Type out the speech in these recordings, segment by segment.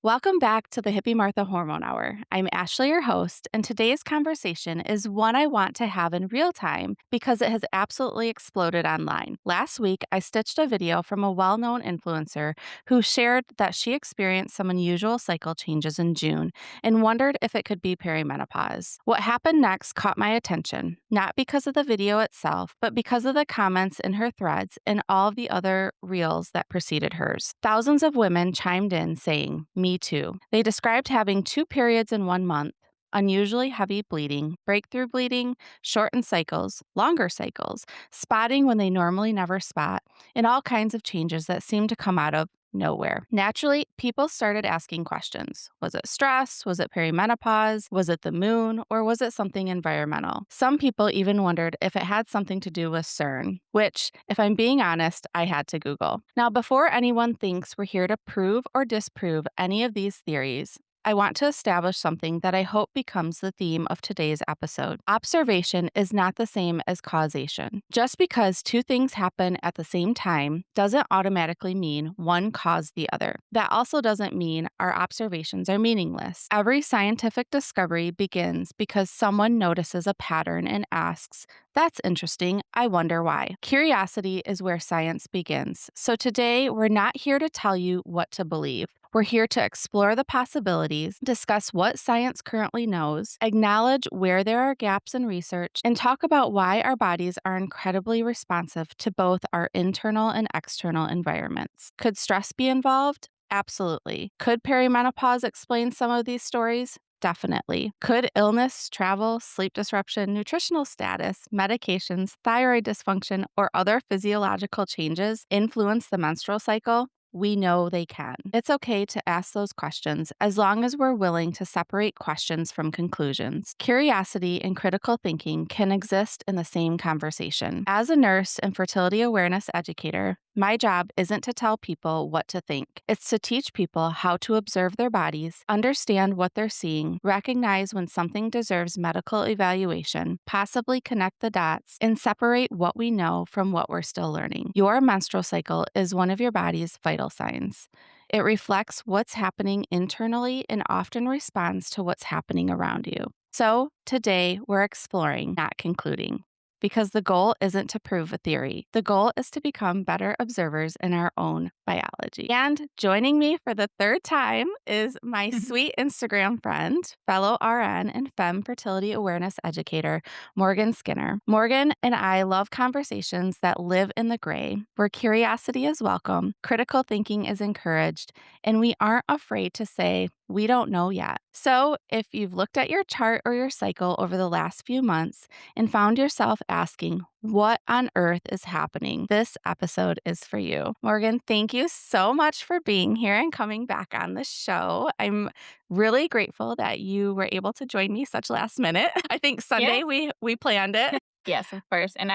Welcome back to the Hippie Martha Hormone Hour. I'm Ashley, your host, and today's conversation is one I want to have in real time because it has absolutely exploded online. Last week, I stitched a video from a well known influencer who shared that she experienced some unusual cycle changes in June and wondered if it could be perimenopause. What happened next caught my attention, not because of the video itself, but because of the comments in her threads and all of the other reels that preceded hers. Thousands of women chimed in saying, "Me too." They described having 2 periods in 1 month, unusually heavy bleeding, breakthrough bleeding, shortened cycles, longer cycles, spotting when they normally never spot, and all kinds of changes that seemed to come out of nowhere. Naturally, people started asking questions. Was it stress? Was it perimenopause? Was it the moon? Or was it something environmental? Some people even wondered if it had something to do with CERN, which, if I'm being honest, I had to Google. Now, before anyone thinks we're here to prove or disprove any of these theories, I want to establish something that I hope becomes the theme of today's episode. Observation is not the same as causation. Just because two things happen at the same time doesn't automatically mean one caused the other. That also doesn't mean our observations are meaningless. Every scientific discovery begins because someone notices a pattern and asks, "That's interesting. I wonder why." Curiosity is where science begins. So today, we're not here to tell you what to believe. We're here to explore the possibilities, discuss what science currently knows, acknowledge where there are gaps in research, and talk about why our bodies are incredibly responsive to both our internal and external environments. Could stress be involved? Absolutely. Could perimenopause explain some of these stories? Definitely. Could illness, travel, sleep disruption, nutritional status, medications, thyroid dysfunction, or other physiological changes influence the menstrual cycle? We know they can. It's okay to ask those questions as long as we're willing to separate questions from conclusions. Curiosity and critical thinking can exist in the same conversation. As a nurse and fertility awareness educator, my job isn't to tell people what to think. It's to teach people how to observe their bodies, understand what they're seeing, recognize when something deserves medical evaluation, possibly connect the dots, and separate what we know from what we're still learning. Your menstrual cycle is one of your body's vital signs. It reflects what's happening internally and often responds to what's happening around you. So today we're exploring, not concluding. Because the goal isn't to prove a theory. The goal is to become better observers in our own biology. And joining me for the third time is my sweet Instagram friend, fellow RN and FEMM fertility awareness educator, Morganne Skinner. Morgan and I love conversations that live in the gray, where curiosity is welcome, critical thinking is encouraged, and we aren't afraid to say, "We don't know yet." So, if you've looked at your chart or your cycle over the last few months and found yourself asking, "What on earth is happening?" this episode is for you. Morgan, thank you so much for being here and coming back on the show. I'm really grateful that you were able to join me such last minute. I think Sunday Yes. we planned it. Yes, of course. And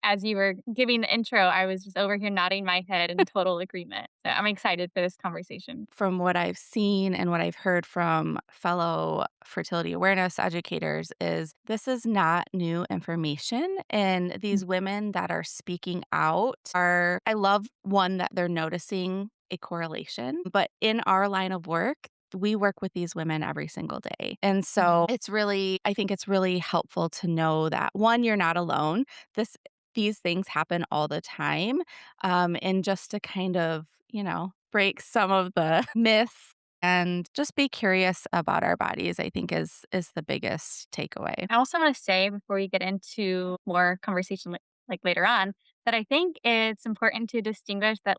as you were giving the intro, I was just over here nodding my head in total agreement. So I'm excited for this conversation. From what I've seen and what I've heard from fellow fertility awareness educators is this is not new information, and Mm. these women that are speaking out are, I love one that they're noticing a correlation, but in our line of work we work with these women every single day. And so Mhm. I think it's really helpful to know that one, you're not alone. These things happen all the time. And just to kind of, break some of the myths and just be curious about our bodies, I think is the biggest takeaway. I also want to say before we get into more conversation like later on, that I think it's important to distinguish that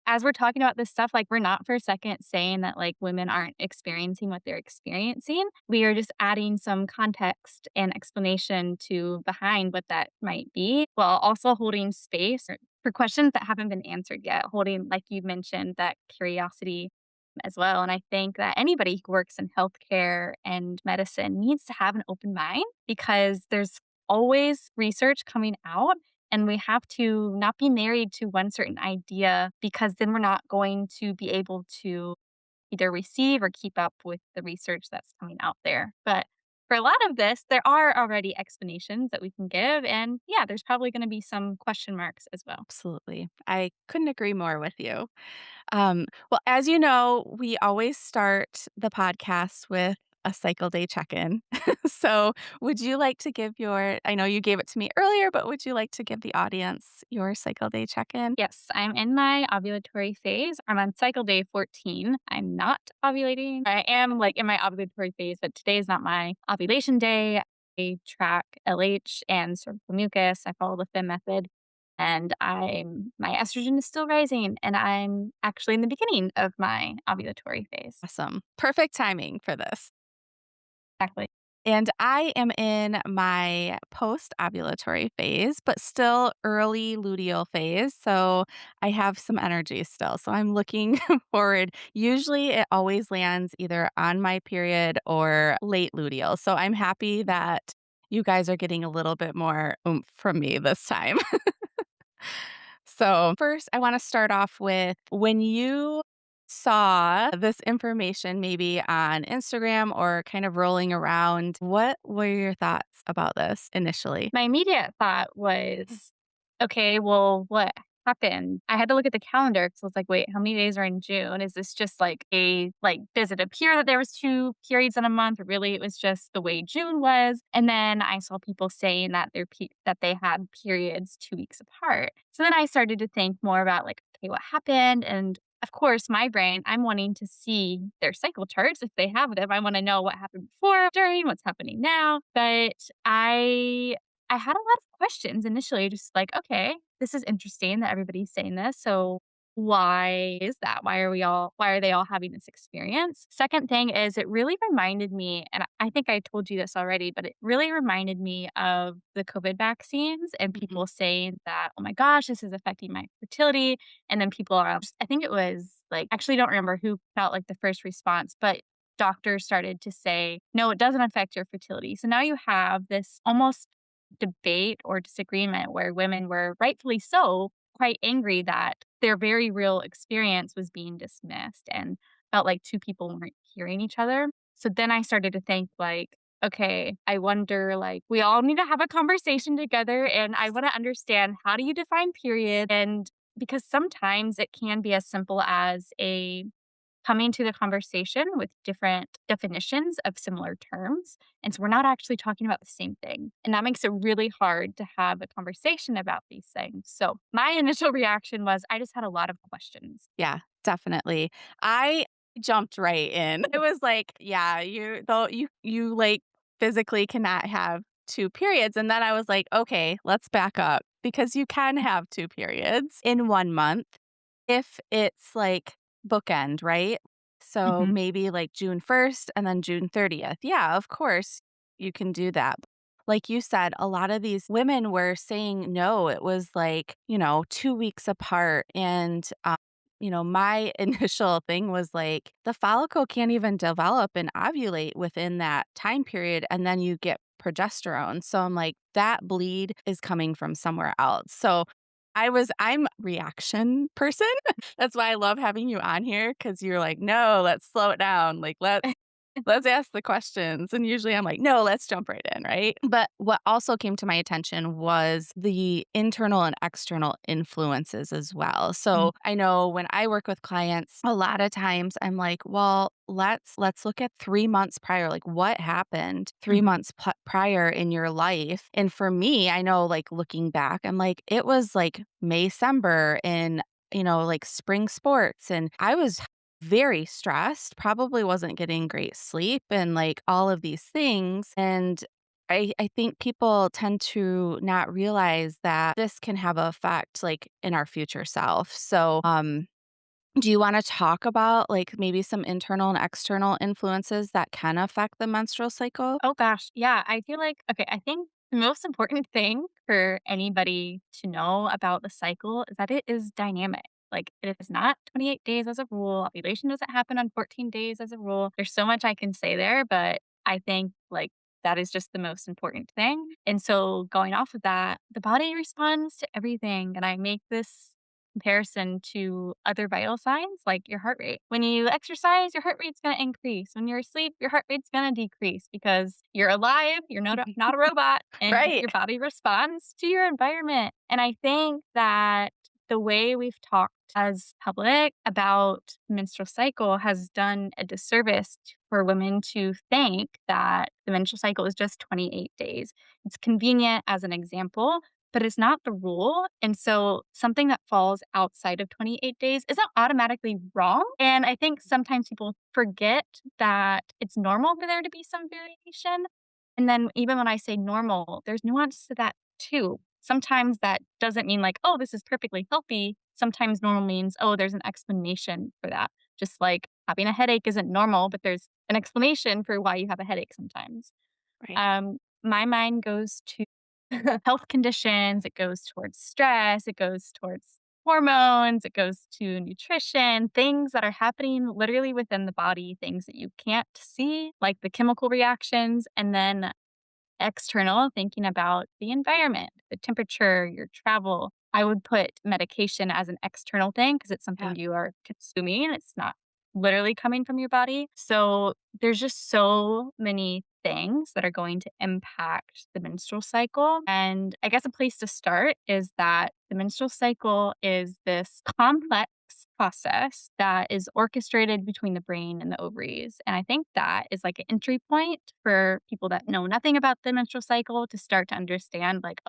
as we're talking about this stuff, we're not for a second saying that women aren't experiencing what they're experiencing. We are just adding some context and explanation to behind what that might be, while also holding space for questions that haven't been answered yet, holding, like you mentioned, that curiosity as well. And I think that anybody who works in healthcare and medicine needs to have an open mind because there's always research coming out. And we have to not be married to one certain idea because then we're not going to be able to either receive or keep up with the research that's coming out there. But for a lot of this, there are already explanations that we can give. And yeah, there's probably going to be some question marks as well. Absolutely. I couldn't agree more with you. Well, as you know, we always start the podcast with a cycle day check in. So, would you like to give your, I know you gave it to me earlier, but would you like to give the audience your cycle day check in? Yes, I'm in my ovulatory phase. I'm on cycle day 14. I'm not ovulating. I am like in my ovulatory phase, but today is not my ovulation day. I track LH and cervical mucus. I follow the FEMM method and my estrogen is still rising and I'm actually in the beginning of my ovulatory phase. Awesome. Perfect timing for this. Exactly. And I am in my post ovulatory phase, but still early luteal phase. So I have some energy still. So I'm looking forward. Usually it always lands either on my period or late luteal. So I'm happy that you guys are getting a little bit more oomph from me this time. So, first, I want to start off with when you saw this information maybe on Instagram or kind of rolling around, what were your thoughts about this initially? My immediate thought was, okay, well, what happened? I had to look at the calendar because I was like, wait, how many days are in June? Is this just does it appear that there was 2 periods in a month? Or really, it was just the way June was. And then I saw people saying that that they had periods 2 weeks apart. So then I started to think more about like, okay, what happened? And of course, my brain, I'm wanting to see their cycle charts if they have them. I want to know what happened before, during, what's happening now. But I had a lot of questions initially, just like, okay, this is interesting that everybody's saying this. So why is that? Why are they all having this experience? Second thing is it really reminded me, and I think I told you this already, but it really reminded me of the COVID vaccines and Mhm. people saying that, oh my gosh, this is affecting my fertility. And then people are, I think it was like, actually don't remember who felt like the first response, but doctors started to say, no, it doesn't affect your fertility. So now you have this almost debate or disagreement where women were rightfully so quite angry that their very real experience was being dismissed and felt like two people weren't hearing each other. So then I started to think like, okay, I wonder like we all need to have a conversation together and I want to understand how do you define period and because sometimes it can be as simple as a coming to the conversation with different definitions of similar terms. And so we're not actually talking about the same thing. And that makes it really hard to have a conversation about these things. So my initial reaction was I just had a lot of questions. Yeah, definitely. I jumped right in. It was like, yeah, you like physically cannot have 2 periods. And then I was like, okay, let's back up because you can have 2 periods in 1 month if it's like bookend, right? So Hmm. maybe like June 1st and then June 30th. Yeah, of course you can do that. Like you said, a lot of these women were saying no, it was like, 2 weeks apart. And my initial thing was like the follicle can't even develop and ovulate within that time period. And then you get progesterone. So I'm like, that bleed is coming from somewhere else. So I'm reaction person. That's why I love having you on here because you're like, no, let's slow it down. Like, let's ask the questions. And usually I'm like, no, let's jump right in, right? But what also came to my attention was the internal and external influences as well. So I know when I work with clients, a lot of times I'm like, well, let's look at 3 months prior. Like what happened 3 months prior in your life? And for me, I know like looking back, I'm like, it was like May, December in like spring sports. And I was very stressed, probably wasn't getting great sleep and like all of these things. And I think people tend to not realize that this can have an effect like in our future self. So, do you want to talk about like maybe some internal and external influences that can affect the menstrual cycle? Oh gosh, yeah, I feel like okay, I think the most important thing for anybody to know about the cycle is that it is dynamic. Like it is not 28 days as a rule. Ovulation doesn't happen on 14 days as a rule. There's so much I can say there, but I think like that is just the most important thing. And so going off of that, the body responds to everything. And I make this comparison to other vital signs like your heart rate. When you exercise, your heart rate's going to increase. When you're asleep, your heart rate's going to decrease because you're alive, you're not a robot, and Right. your body responds to your environment. And I think that the way we've talked as public about menstrual cycle has done a disservice for women to think that the menstrual cycle is just 28 days. It's convenient as an example, but it's not the rule. And so something that falls outside of 28 days isn't automatically wrong. And I think sometimes people forget that it's normal for there to be some variation. And then even when I say normal, there's nuance to that too. Sometimes that doesn't mean like, oh, this is perfectly healthy. Sometimes normal means, oh, there's an explanation for that. Just like having a headache isn't normal, but there's an explanation for why you have a headache sometimes. Right. My mind goes to health conditions, it goes towards stress, it goes towards hormones, it goes to nutrition, things that are happening literally within the body, things that you can't see, like the chemical reactions, and then external, thinking about the environment, the temperature, your travel. I would put medication as an external thing because it's Yeah. something you are consuming. It's not literally coming from your body. So there's just so many things that are going to impact the menstrual cycle. And I guess a place to start is that the menstrual cycle is this complex process that is orchestrated between the brain and the ovaries. And I think that is like an entry point for people that know nothing about the menstrual cycle to start to understand, like,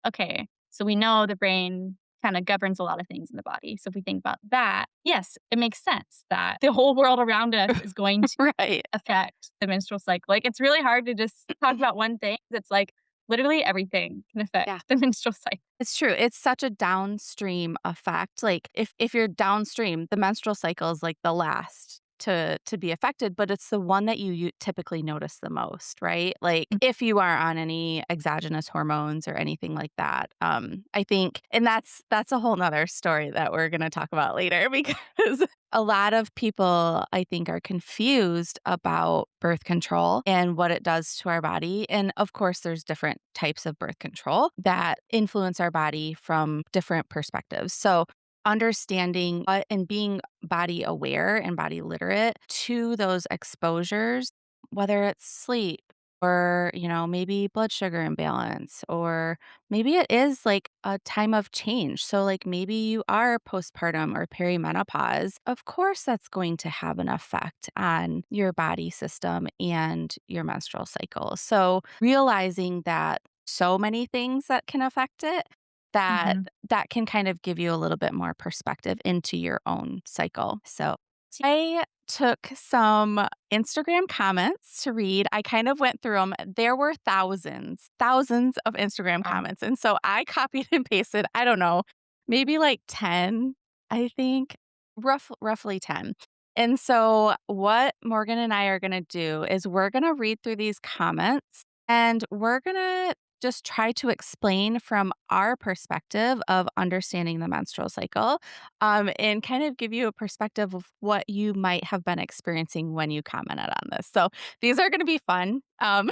okay, so we know the brain kind of governs a lot of things in the body. So if we think about that, yes, it makes sense that the whole world around us is going to Right. affect the menstrual cycle. Like, it's really hard to just talk about one thing. It's like literally everything can affect Yeah. the menstrual cycle. It's true. It's such a downstream effect. Like if you're downstream, the menstrual cycle is like the last to be affected, but it's the one that you typically notice the most, right? Like if you are on any exogenous hormones or anything like that. I think, and that's a whole nother story that we're gonna talk about later because a lot of people, I think, are confused about birth control and what it does to our body. And of course, there's different types of birth control that influence our body from different perspectives. So, understanding and being body aware and body literate to those exposures, whether it's sleep or, maybe blood sugar imbalance, or maybe it is like a time of change. So, like maybe you are postpartum or perimenopause. Of course, that's going to have an effect on your body system and your menstrual cycle. So, realizing that so many things that can affect it, that Mhm. that can kind of give you a little bit more perspective into your own cycle. So, I took some Instagram comments to read. I kind of went through them. There were thousands of Instagram Wow. comments, and so I copied and pasted, I don't know, maybe like 10, I think, roughly 10. And so what Morgan and I are gonna do is we're gonna read through these comments, and we're gonna just try to explain from our perspective of understanding the menstrual cycle, and kind of give you a perspective of what you might have been experiencing when you commented on this. So these are going to be fun. I'm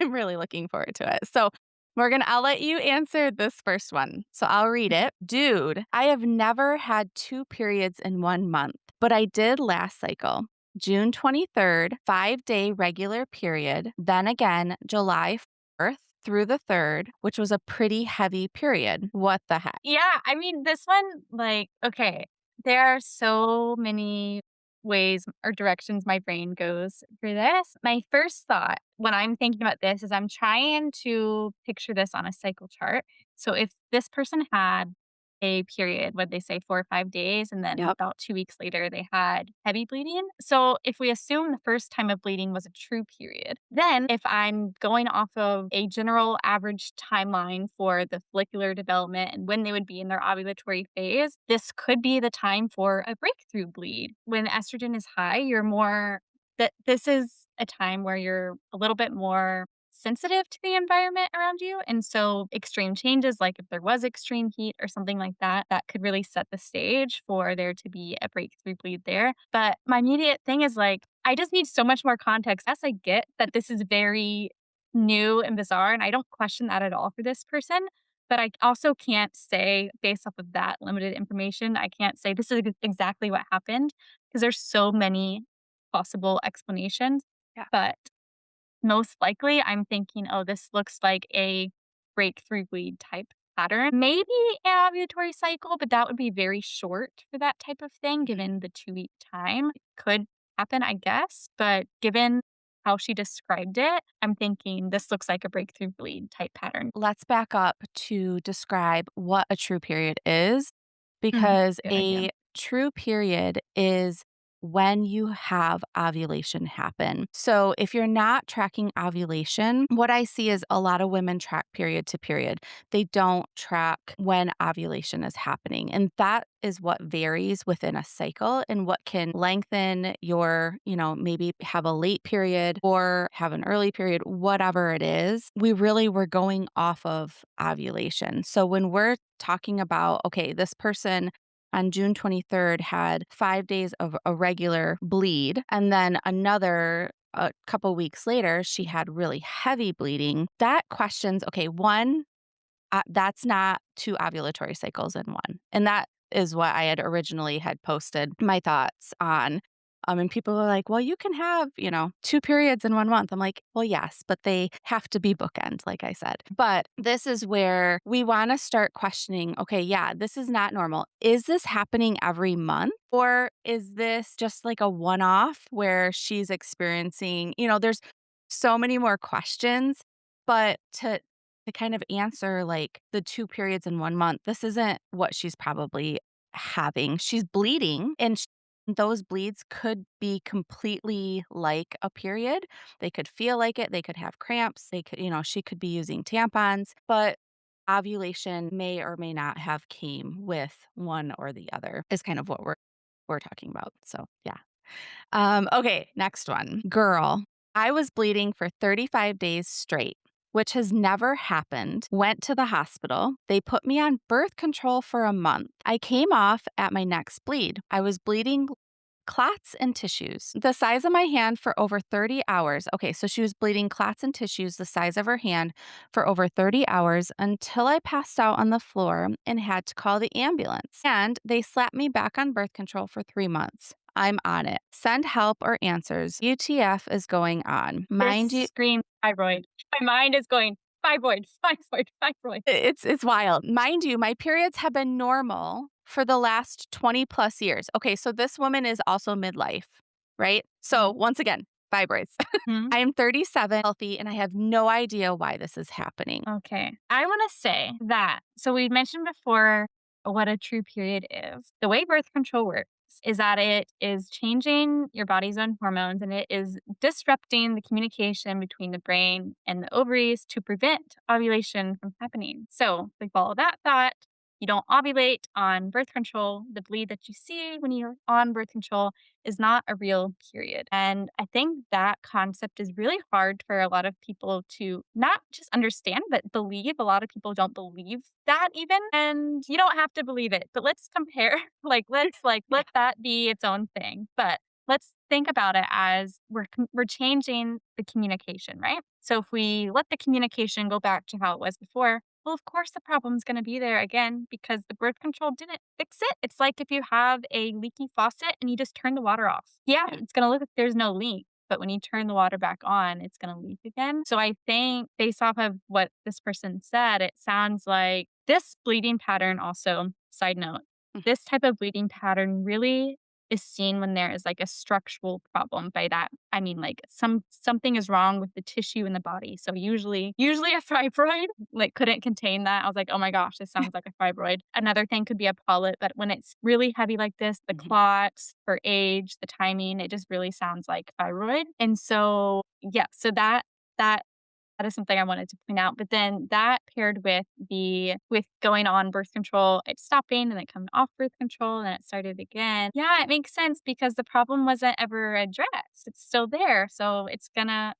really looking forward to it. So, Morgan, I'll let you answer this first one. So I'll read it. Dude, I have never had two periods in 1 month, but I did last cycle. June 23rd, 5 day regular period. Then again, July 4th through the 3rd, which was a pretty heavy period. What the heck? Yeah, I mean, this one, like, okay, there are so many ways or directions my brain goes for this. My first thought when I'm thinking about this is I'm trying to picture this on a cycle chart. So if this person had a period, what they say 4 or 5 days, and then Yep. about 2 weeks later they had heavy bleeding. So if we assume the first time of bleeding was a true period, then if I'm going off of a general average timeline for the follicular development and when they would be in their ovulatory phase, this could be the time for a breakthrough bleed. When estrogen is high, you're more that this is a time where you're a little bit more sensitive to the environment around you. And so extreme changes, like if there was extreme heat or something like that, that could really set the stage for there to be a breakthrough bleed there. But my immediate thing is like, I just need so much more context. As I get that this is very new and bizarre, and I don't question that at all for this person. but I also can't say based off of that limited information, I can't say this is exactly what happened because there's so many possible explanations. Yeah. But most likely, I'm thinking, "Oh, this looks like a breakthrough bleed type pattern." Maybe an ovulatory cycle, but that would be very short for that type of thing Mhm. given the 2-week time. It could happen, I guess, but given how she described it, I'm thinking this looks like a breakthrough bleed type pattern. Let's back up to describe what a true period is, Mm, because good idea. a true period is when you have ovulation happen. So, if you're not tracking ovulation, what I see is a lot of women track period to period. They don't track when ovulation is happening. And that is what varies within a cycle and what can lengthen your, maybe have a late period or have an early period, whatever it is. We really were going off of ovulation. So when we're talking about, okay, this person on June 23rd had 5 days of irregular bleed, and then another a couple weeks later, she had really heavy bleeding. That questions, okay, one, that's not 2 ovulatory cycles in one, and that is what I had originally had posted my thoughts on, and people are like, "Well, you can have, 2 periods in 1 month." I'm like, "Well, yes, but they have to be bookend," like I said. But this is where we wanna start questioning, "Okay, yeah, this is not normal. Is this happening every month, or is this just like a one-off where she's experiencing" there's so many more questions, but to kind of answer, like, the 2 periods in 1 month, this isn't what she's probably having. She's bleeding, and those bleeds could be completely like a period. They could feel like it, they could have cramps, they could she could be using tampons, but ovulation may or may not have came with one or the other, is kind of what we're talking about, so, yeah. Okay, next one. Girl, I was bleeding for 35 days straight, which has never happened. Went to the hospital. They put me on birth control for a month. I came off at my next bleed. I was bleeding clots and tissues the size of my hand for over 30 hours. Okay, so she was bleeding clots and tissues the size of her hand for over 30 hours until I passed out on the floor and had to call the ambulance. And they slapped me back on birth control for 3 months. I'm on it. Send help or answers. UTF is going on. This Mind you, screams fibroid. My mind is going, "Fibroid, fibroid, fibroid." it's wild. Mind you, my periods have been normal for the last 20 plus years. Okay, so this woman is also midlife, right? So Mhm. once again, fibroids. Mhm. I am 37, healthy, and I have no idea why this is happening. Okay. I wanna say that so we mentioned before what a true period is. The way birth control works is that it is changing your body's own hormones, and it is disrupting the communication between the brain and the ovaries to prevent ovulation from happening. So, if we follow that thought, you don't ovulate on birth control. The bleed that you see when you're on birth control is not a real period. And I think that concept is really hard for a lot of people to not just understand, but believe. A lot of people don't believe that even. And you don't have to believe it, but let's compare. Let that be its own thing. But let's think about it as we're changing the communication, right? So if we let the communication go back to how it was before, well, of course the problem's gonna be there again because the birth control didn't fix it. It's like if you have a leaky faucet and you just turn the water off. Yeah, Yeah. it's gonna look like there's no leak, but when you turn the water back on, it's gonna leak again. So I think based off of what this person said, it sounds like this bleeding pattern also, side note, Mhm. this type of bleeding pattern really is seen when there is like a structural problem. By that, I mean like something is wrong with the tissue in the body. So usually a fibroid like couldn't contain that. I was like, oh my gosh, this sounds like a fibroid. Another thing could be a polyp, but when it's really heavy like this, the Mhm. clots, for age, the timing, it just really sounds like thyroid. And so yeah, so that that is something I wanted to point out, but then that paired with going on birth control, it stopping and then coming off birth control, and then it started again. Yeah, it makes sense because the problem wasn't ever addressed. It's still there, so it's gonna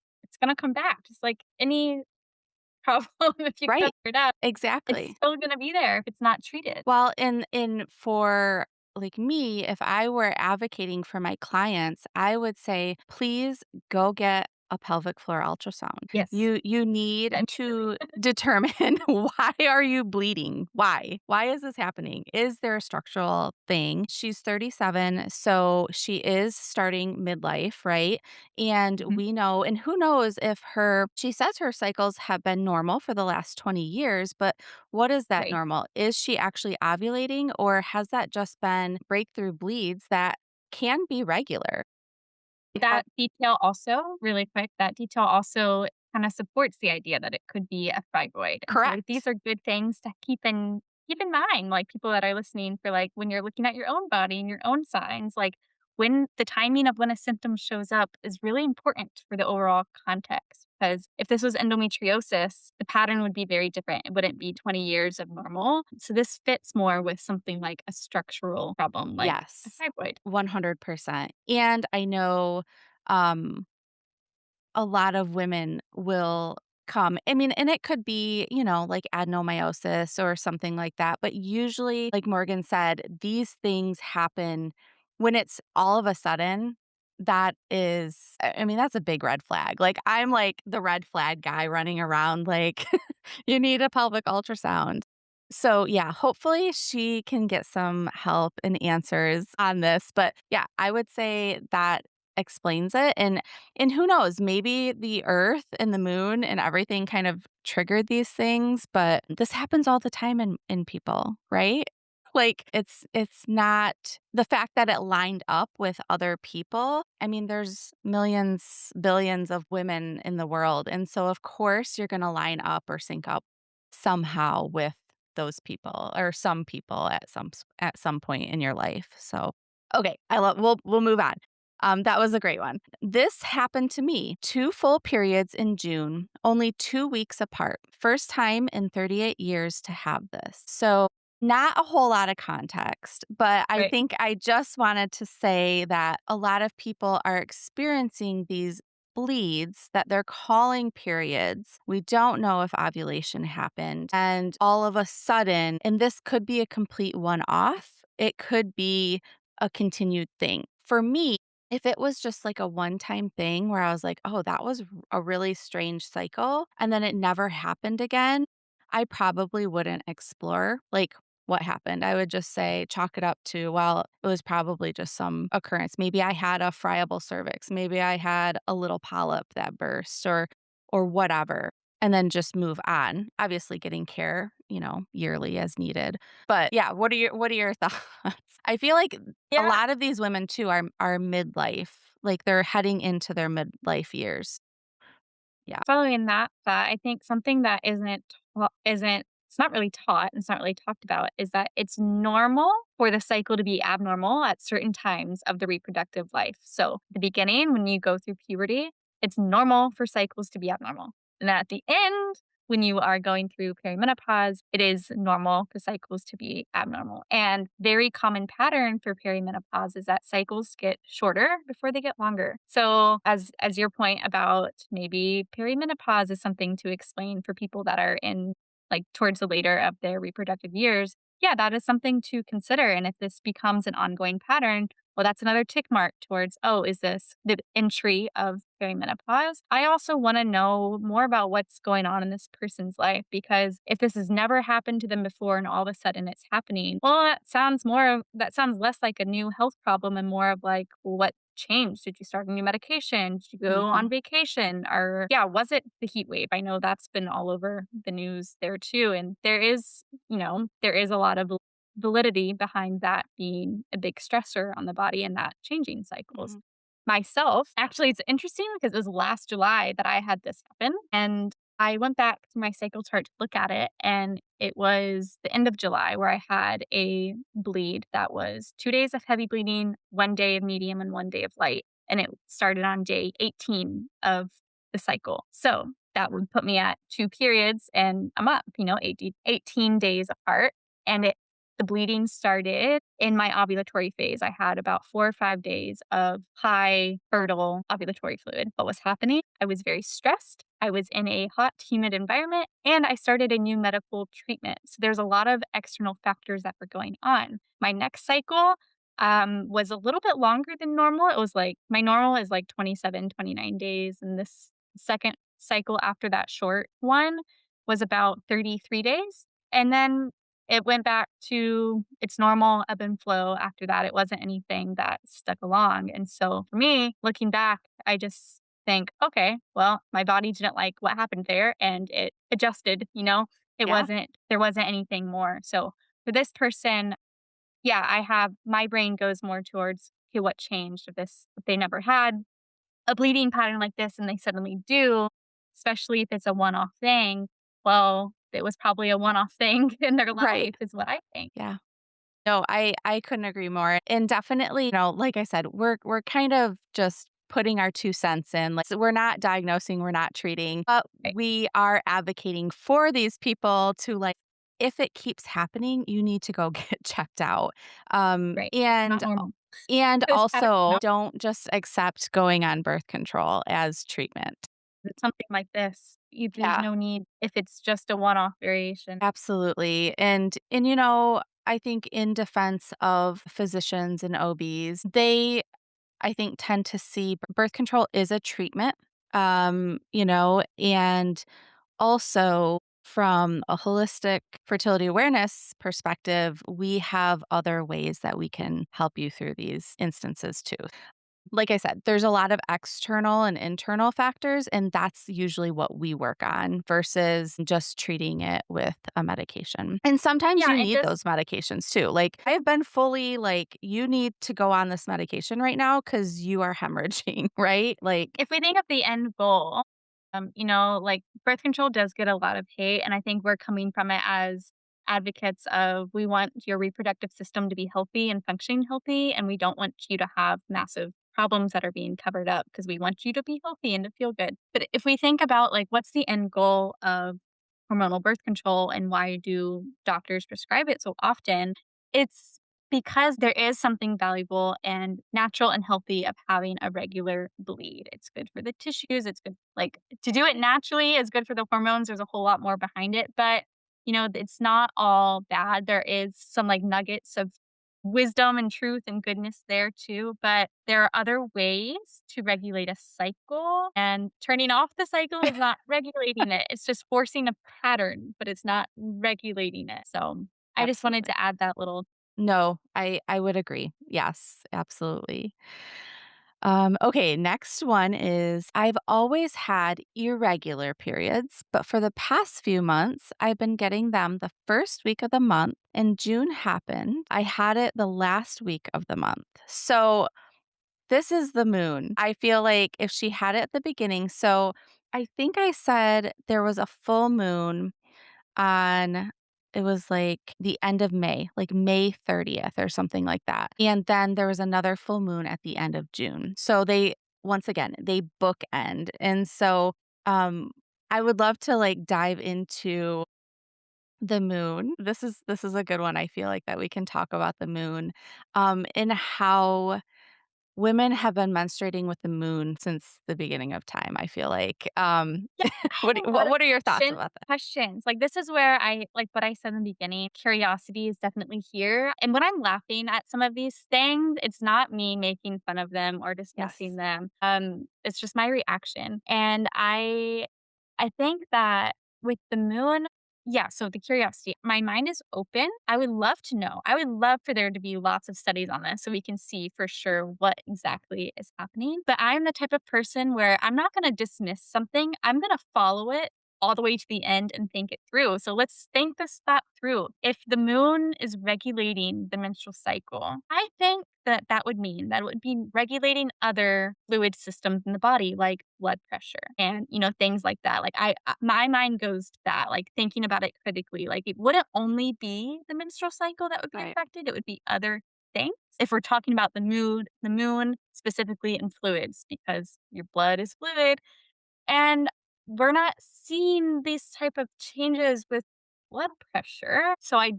come back just like any problem if you Right. cover it up, it's Exactly. still gonna be there if it's not treated. Well, in for like me, if I were advocating for my clients, I would say, please go get a pelvic floor ultrasound. Yes. You need to determine why are you bleeding? Why? Why is this happening? Is there a structural thing? She's 37, so she is starting midlife, right? And Mhm. we know, and who knows if her she says her cycles have been normal for the last 20 years, but what is that Right. normal? Is she actually ovulating, or has that just been breakthrough bleeds that can be regular? Ha That detail also really quick, that detail also kinda supports the idea that it could be a fibroid, and so Correct. these are good things to keep in mind, like, people that are listening for, like, when you're looking at your own body and your own signs, like, when the timing of when a symptom shows up is really important for the overall context, because if this was endometriosis, the pattern would be very different. It wouldn't be 20 years of normal, so this fits more with something like a structural problem, like a Yes, fibroid. 100%. And I know, um, a lot of women will come I mean, and it could be, like adenomyosis or something like that, but usually, like Morgan said, these things happen when it's all of a sudden. That is I mean, that's a big red flag. Like, I'm like the red flag guy running around like, "You need a pelvic ultrasound." So, yeah, hopefully she can get some help and answers on this, but yeah, I would say that explains it, and who knows, maybe the Earth and the moon and everything kind of triggered these things, but this happens all the time in people, right? Like, it's not the fact that it lined up with other people. I mean, there's millions, billions of women in the world, and so, of course, you're gonna line up or sync up somehow with those people or some people at some point in your life, so okay, I love we'll move on. That was a great one. This happened to me. 2 full periods in June, only 2 weeks apart. First time in 38 years to have this. So, not a whole lot of context, but I Right. think I just wanted to say that a lot of people are experiencing these bleeds that they're calling periods. We don't know if ovulation happened. And all of a sudden, and this could be a complete one off, it could be a continued thing. For me, if it was just like a one-time thing where I was like, "Oh, that was a really strange cycle," and then it never happened again, I probably wouldn't explore, like, what happened. I would just say chalk it up to, well, it was probably just some occurrence. Maybe I had a friable cervix, maybe I had a little polyp that burst or whatever, and then just move on. Obviously getting care, yearly as needed. But yeah, what are your thoughts? I feel like a Yeah. lot of these women too are midlife, like they're heading into their midlife years. Yeah. Following that thought, I think something that isn't it's not really taught, it's not really talked about, is that it's normal for the cycle to be abnormal at certain times of the reproductive life. So, the beginning, when you go through puberty, it's normal for cycles to be abnormal. And at the end, when you are going through perimenopause, it is normal for cycles to be abnormal. And very common pattern for perimenopause is that cycles get shorter before they get longer. So as your point about maybe perimenopause is something to explain for people that are in like towards the later of their reproductive years, yeah, that is something to consider. And if this becomes an ongoing pattern, well, that's another tick mark towards, oh, is this the entry of perimenopause? I also want to know more about what's going on in this person's life because if this has never happened to them before and all of a sudden it's happening, well, that sounds less like a new health problem and more of like, well, what changed? Did you start a new medication? Did you go on Mhm. vacation? Or yeah, was it the heat wave? I know that's been all over the news there too. And there is a lot of validity behind that being a big stressor on the body and that changing cycles. Mhm. Myself, actually, it's interesting because it was last July that I had this happen. And I went back to my cycle chart to look at it. And it was the end of July where I had a bleed that was 2 days of heavy bleeding, 1 day of medium, and 1 day of light. And it started on day 18 of the cycle. So that would put me at 2 periods and I'm up, 18 days apart. And the bleeding started in my ovulatory phase. I had about 4 or 5 days of high fertile ovulatory fluid. What was happening? I was very stressed. I was in a hot, humid environment, and I started a new medical treatment. So there's a lot of external factors that were going on. My next cycle, was a little bit longer than normal. It was like my normal is like 27, 29 days, and this second cycle after that short one was about 33 days. And then it went back to its normal ebb and flow after that. It wasn't anything that stuck along. And so for me, looking back, I just think, okay, well, my body didn't like what happened there and it adjusted, you know? Yeah. There wasn't anything more. So for this person, yeah, I have my brain goes more towards, okay, what changed if they never had a bleeding pattern like this and they suddenly do, especially if it's a one-off thing, well, it was probably a one-off thing in their Right. life is what I think. Yeah. No, I couldn't agree more. And definitely, like I said, we're kind of just putting our 2 cents in. Like, so we're not diagnosing, we're not treating, but Right, we are advocating for these people to like if it keeps happening, you need to go get checked out. right. It's And not normal. This pattern is also not don't just accept going on birth control as treatment. it's something like this. There's Yeah. no need if it's just a one-off variation. Absolutely. And I think in defense of physicians and OBs, they I think tend to see birth control is a treatment. And also from a holistic fertility awareness perspective, we have other ways that we can help you through these instances too. Like I said, there's a lot of external and internal factors, and that's usually what we work on versus just treating it with a medication. And sometimes Yeah, you and need just those medications too. Like, I've been fully like, you need to go on this medication right now because you are hemorrhaging, right? Like, if we think of the end goal, like birth control does get a lot of hate. And I think we're coming from it as advocates of we want your reproductive system to be healthy and functioning healthy. And we don't want you to have massive problems that are being covered up because we want you to be healthy and to feel good. But if we think about like what's the end goal of hormonal birth control and why do doctors prescribe it so often, it's because there is something valuable and natural and healthy of having a regular bleed. It's good for the tissues. It's good, like to do it naturally is good for the hormones. There's a whole lot more behind it, but it's not all bad. There is some like nuggets of wisdom and truth and goodness there too. But there are other ways to regulate a cycle, and turning off the cycle is not regulating it. It's just forcing a pattern, but it's not regulating it. So I just wanted absolutely. to add that little. No, I would agree. Yes, absolutely. Okay, next one is I've always had irregular periods, but for the past few months, I've been getting them the first week of the month, and June happened. I had it the last week of the month. So this is the moon. I feel like if she had it at the beginning, so I think I said there was a full moon on it was like the end of May, like May 30th or something like that. And then there was another full moon at the end of June. So they once again, they bookend. And so um I would love to like dive into the moon. This is a good one I feel like that we can talk about the moon and how women have been menstruating with the moon since the beginning of time, I feel like. Yeah, I have a lot of What are your thoughts questions about that? questions. Like, this is where I like what I said in the beginning, curiosity is definitely here, and when I'm laughing at some of these things, it's not me making fun of them or dismissing Yes. them, it's just my reaction, and I think that with the moon, yeah, so the curiosity, my mind is open. I would love to know. I would love for there to be lots of studies on this so we can see for sure what exactly is happening. But I'm the type of person where I'm not going to dismiss something. I'm going to follow it all the way to the end and think it through. So let's think this thought through. If the moon is regulating the menstrual cycle, I think that that would mean that it would be regulating other fluid systems in the body, like blood pressure and, things like that. Like my mind goes to that, like thinking about it critically. Like it wouldn't only be the menstrual cycle that would be Right. affected. It would be other things. If we're talking about the moon specifically in fluids, because your blood is fluid, and we're not seeing these type of changes with blood pressure. So I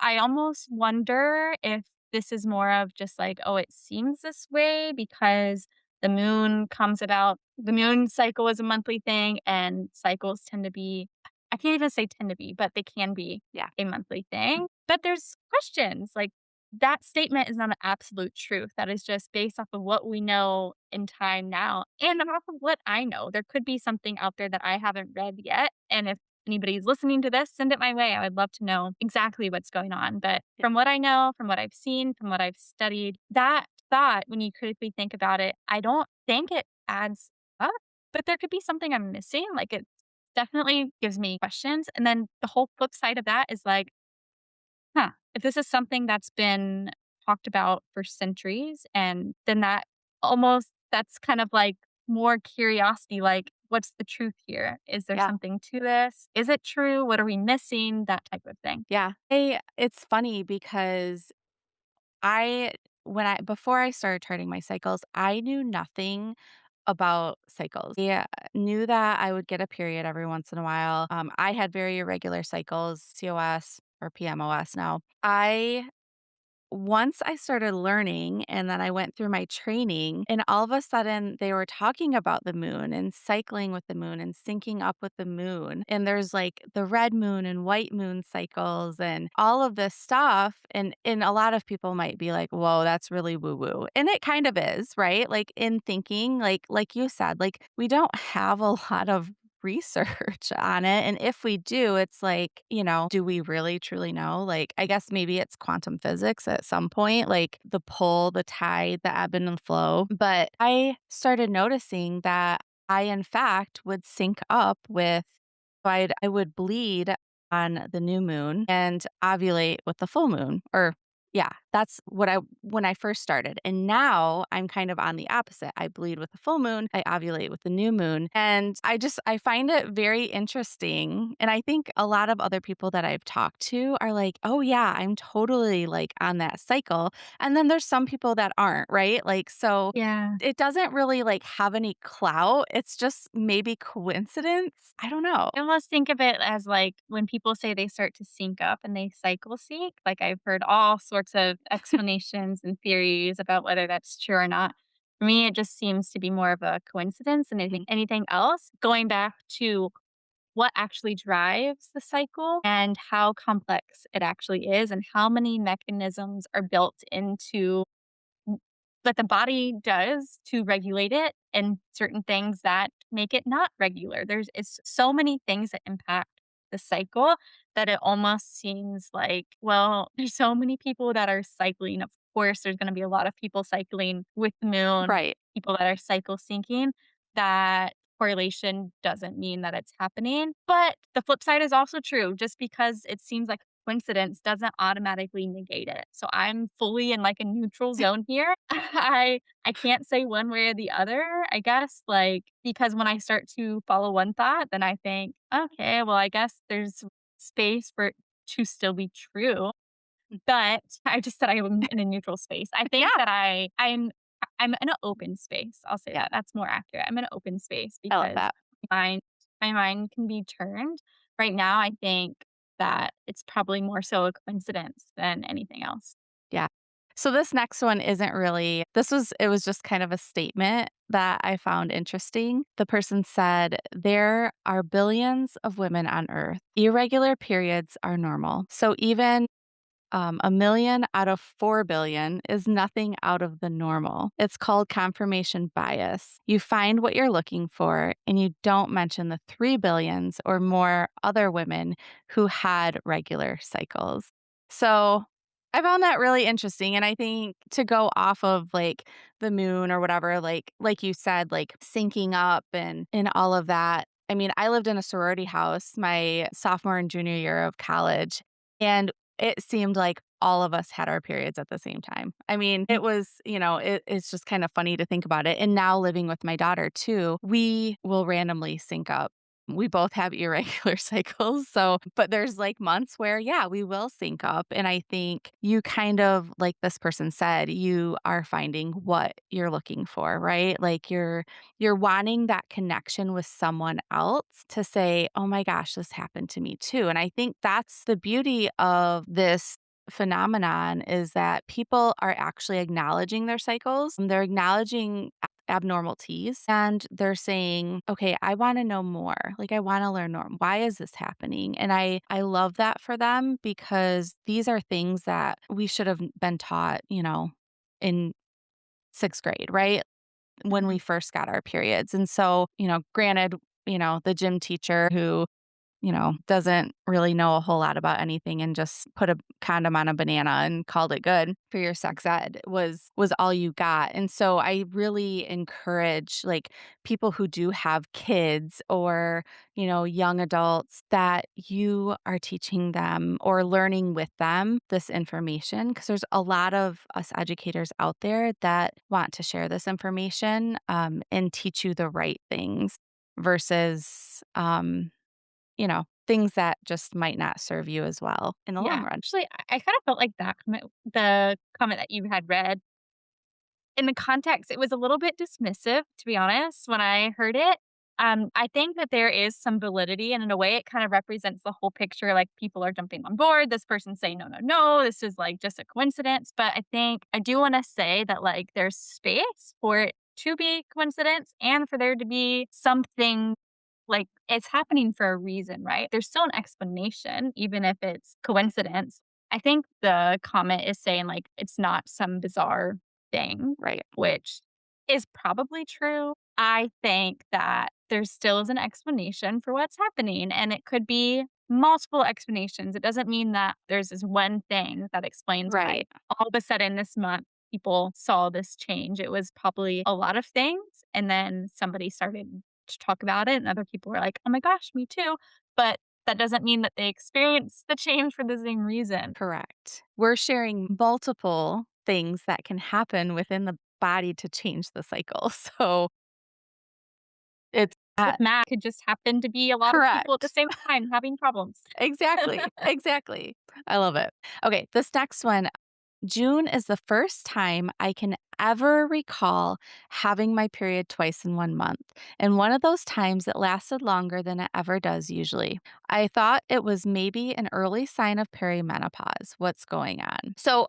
almost wonder if this is more of just like, oh, it seems this way because the moon cycle is a monthly thing and cycles tend to be, I can't even say tend to be, but they can be Yeah. a monthly thing. But there's questions like, that statement is not an absolute truth. That is just based off of what we know in time now and off of what I know. There could be something out there that I haven't read yet. And if anybody's listening to this, send it my way. I would love to know exactly what's going on. But Yeah. from what I know, from what I've seen, from what I've studied, that thought, when you critically think about it, I don't think it adds up, but there could be something I'm missing. Like it definitely gives me questions. And then the whole flip side of that is like, huh, if this is something that's been talked about for centuries, and then that's kind of like more curiosity, like, what's the truth here? Is there Yeah. something to this? Is it true? What are we missing? That type of thing. Yeah. It's funny because I when I before I started charting my cycles, I knew nothing about cycles. I knew that I would get a period every once in a while. I had very irregular cycles, COS or PMOS now. I Once I started learning and then I went through my training, and all of a sudden they were talking about the moon and cycling with the moon and syncing up with the moon. And there's like the red moon and white moon cycles and all of this stuff. And a lot of people might be like, whoa, that's really woo-woo. And it kind of is, right? Like in thinking, like you said, like we don't have a lot of research on it. And if we do, it's like, do we really truly know? Like, I guess maybe it's quantum physics at some point, like the pull, the tide, the ebb and the flow. But I started noticing that I, in fact, would sync up with, I would bleed on the new moon and ovulate with the full moon. Or, yeah, that's when I first started. And now I'm kind of on the opposite. I bleed with the full moon, I ovulate with the new moon. And I find it very interesting. And I think a lot of other people that I've talked to are like, oh, yeah, I'm totally like on that cycle. And then there's some people that aren't, right? Like, so Yeah. it doesn't really like have any clout. It's just maybe coincidence. I don't know. I almost think of it as like when people say they start to sync up and they cycle sync. Like I've heard all sorts of explanations and theories about whether that's true or not. For me, it just seems to be more of a coincidence than Mhm. anything else. Going back to what actually drives the cycle and how complex it actually is and how many mechanisms are built into what the body does to regulate it and certain things that make it not regular. There's it's so many things that impact the cycle that it almost seems like, well, there's so many people that are cycling. Of course, there's going to be a lot of people cycling with the moon, Right. people that are cycle syncing. That correlation doesn't mean that it's happening. But the flip side is also true. Just because it seems like coincidence doesn't automatically negate it. So I'm fully in like a neutral zone here. I can't say one way or the other, I guess, like because when I start to follow one thought, then I think, okay, well, I guess there's space for it to still be true. But I just said I'm in a neutral space. I think Yeah. that I'm in an open space. I'll say that. That's more accurate. I'm in an open space I love because that. my my mind can be turned. Right now, I think that it's probably more so a coincidence than anything else. Yeah. So this next one isn't really it was just kind of a statement that I found interesting. The person said, "There are billions of women on earth. Irregular periods are normal. So even a million out of 4 billion is nothing out of the normal. It's called confirmation bias. You find what you're looking for, and you don't mention the 3 billions or more other women who had regular cycles." So I found that really interesting. And I think to go off of like the moon or whatever, like you said, like syncing up and all of that. I mean, I lived in a sorority house my sophomore and junior year of college. And it seemed like all of us had our periods at the same time. I mean, it was, it's just kind of funny to think about it. And now living with my daughter too, we will randomly sync up. We both have irregular cycles. So, but there's like months where, yeah, we will sync up. And I think you kind of, like this person said, you are finding what you're looking for, right? Like you're wanting that connection with someone else to say, "Oh my gosh, this happened to me too." And I think that's the beauty of this phenomenon is that people are actually acknowledging their cycles. They're acknowledging abnormalities and they're saying, "Okay, I wanna know more. Like, I wanna learn more. Why is this happening?" And I love that for them because these are things that we should have been taught, in 6th grade, right? When we Mhm. first got our periods. And so, granted, the gym teacher who doesn't really know a whole lot about anything and just put a condom on a banana and called it good for your sex ed was all you got. And so I really encourage like people who do have kids or, young adults that you are teaching them or learning with them this information because there's a lot of us educators out there that want to share this information and teach you the right things versus things that just might not serve you as well in the long Yeah. run. Actually, I kind of felt like that comment the comment that you had read, in the context, it was a little bit dismissive, to be honest, when I heard it. I think that there is some validity, and in a way, it kind of represents the whole picture, like, people are jumping on board, this person's saying, "No, no, no, this is, like, just a coincidence," but I think I do wanna say that, like, there's space for it to be coincidence and for there to be something like, it's happening for a reason, right? There's still an explanation, even if it's coincidence. I think the comment is saying, like, it's not some bizarre thing, Right. which is probably true. I think that there still is an explanation for what's happening, and it could be multiple explanations. It doesn't mean that there's this one thing that explains why Right. all of a sudden this month people saw this change. It was probably a lot of things, and then somebody started to talk about it, and other people were like, "Oh my gosh, me too." But that doesn't mean that they experienced the change for the same reason. Correct. We're sharing multiple things that can happen within the body to change the cycle. So it's With math, could just happen to be a lot of people at the correct. same time having problems. Exactly. Exactly. I love it. Okay. This next one, June is the first time I can ever recall having my period twice in 1 month. And one of those times it lasted longer than it ever does usually. I thought it was maybe an early sign of perimenopause. What's going on? So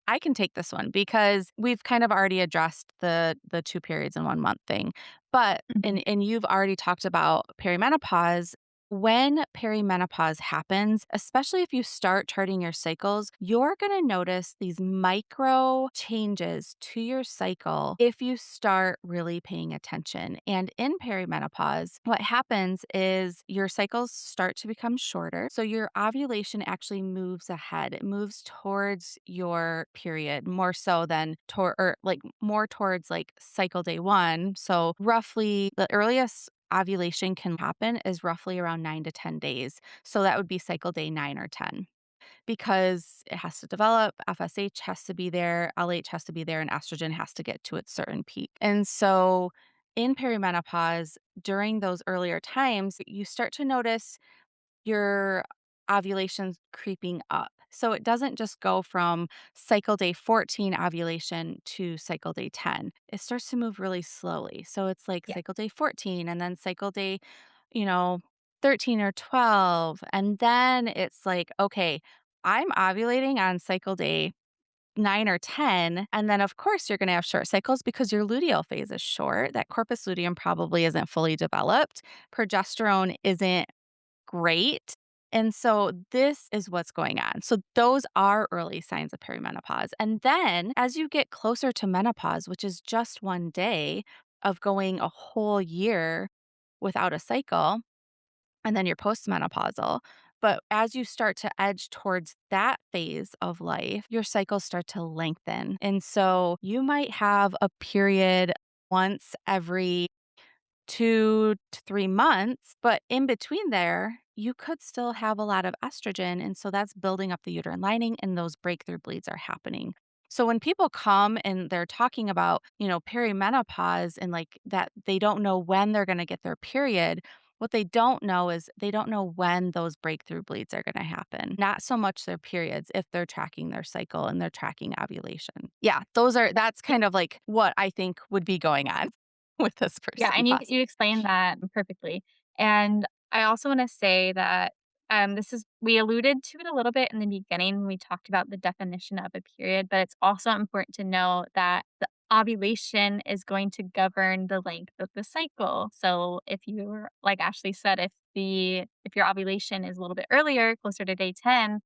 I can take this one because we've kind of already addressed the 2 periods in 1 month thing. But Mhm. and you've already talked about perimenopause. When perimenopause happens, especially if you start charting your cycles, you're going to notice these micro changes to your cycle if you start really paying attention. And in perimenopause, what happens is your cycles start to become shorter. So your ovulation actually moves ahead. It moves towards your period more so than or like more towards like cycle day 1. So roughly the earliest ovulation can happen is roughly around 9 to 10 days. So that would be cycle day 9 or 10 because it has to develop, FSH has to be there, LH has to be there, and estrogen has to get to its certain peak. And so in perimenopause, during those earlier times, you start to notice your ovulations creeping up. So it doesn't just go from cycle day 14 ovulation to cycle day 10. It starts to move really slowly. So it's like Yeah. cycle day 14 and then cycle day, you know, 13 or 12. And then it's like, okay, I'm ovulating on cycle day 9 or 10. And then, of course, you're going to have short cycles because your luteal phase is short. That corpus luteum probably isn't fully developed. Progesterone isn't great. And so this is what's going on. So those are early signs of perimenopause. And then as you get closer to menopause, which is just 1 day of going a whole year without a cycle, and then you're postmenopausal. But as you start to edge towards that phase of life, your cycles start to lengthen. And so you might have a period once every 2 to 3 months, but in between there, you could still have a lot of estrogen, and so that's building up the uterine lining, and those breakthrough bleeds are happening. So when people come and they're talking about, perimenopause and, like, that they don't know when they're gonna get their period, what they don't know is they don't know when those breakthrough bleeds are gonna happen. Not so much their periods if they're tracking their cycle and they're tracking ovulation. Yeah, that's kind of, like, what I think would be going on with this Yeah, person and you possibly. explained that perfectly. And I also wanna say that, this is we alluded to it a little bit in the beginning when we talked about the definition of a period, but it's also important to know that the ovulation is going to govern the length of the cycle. So if you're like Ashley said, if your ovulation is a little bit earlier, closer to day 10,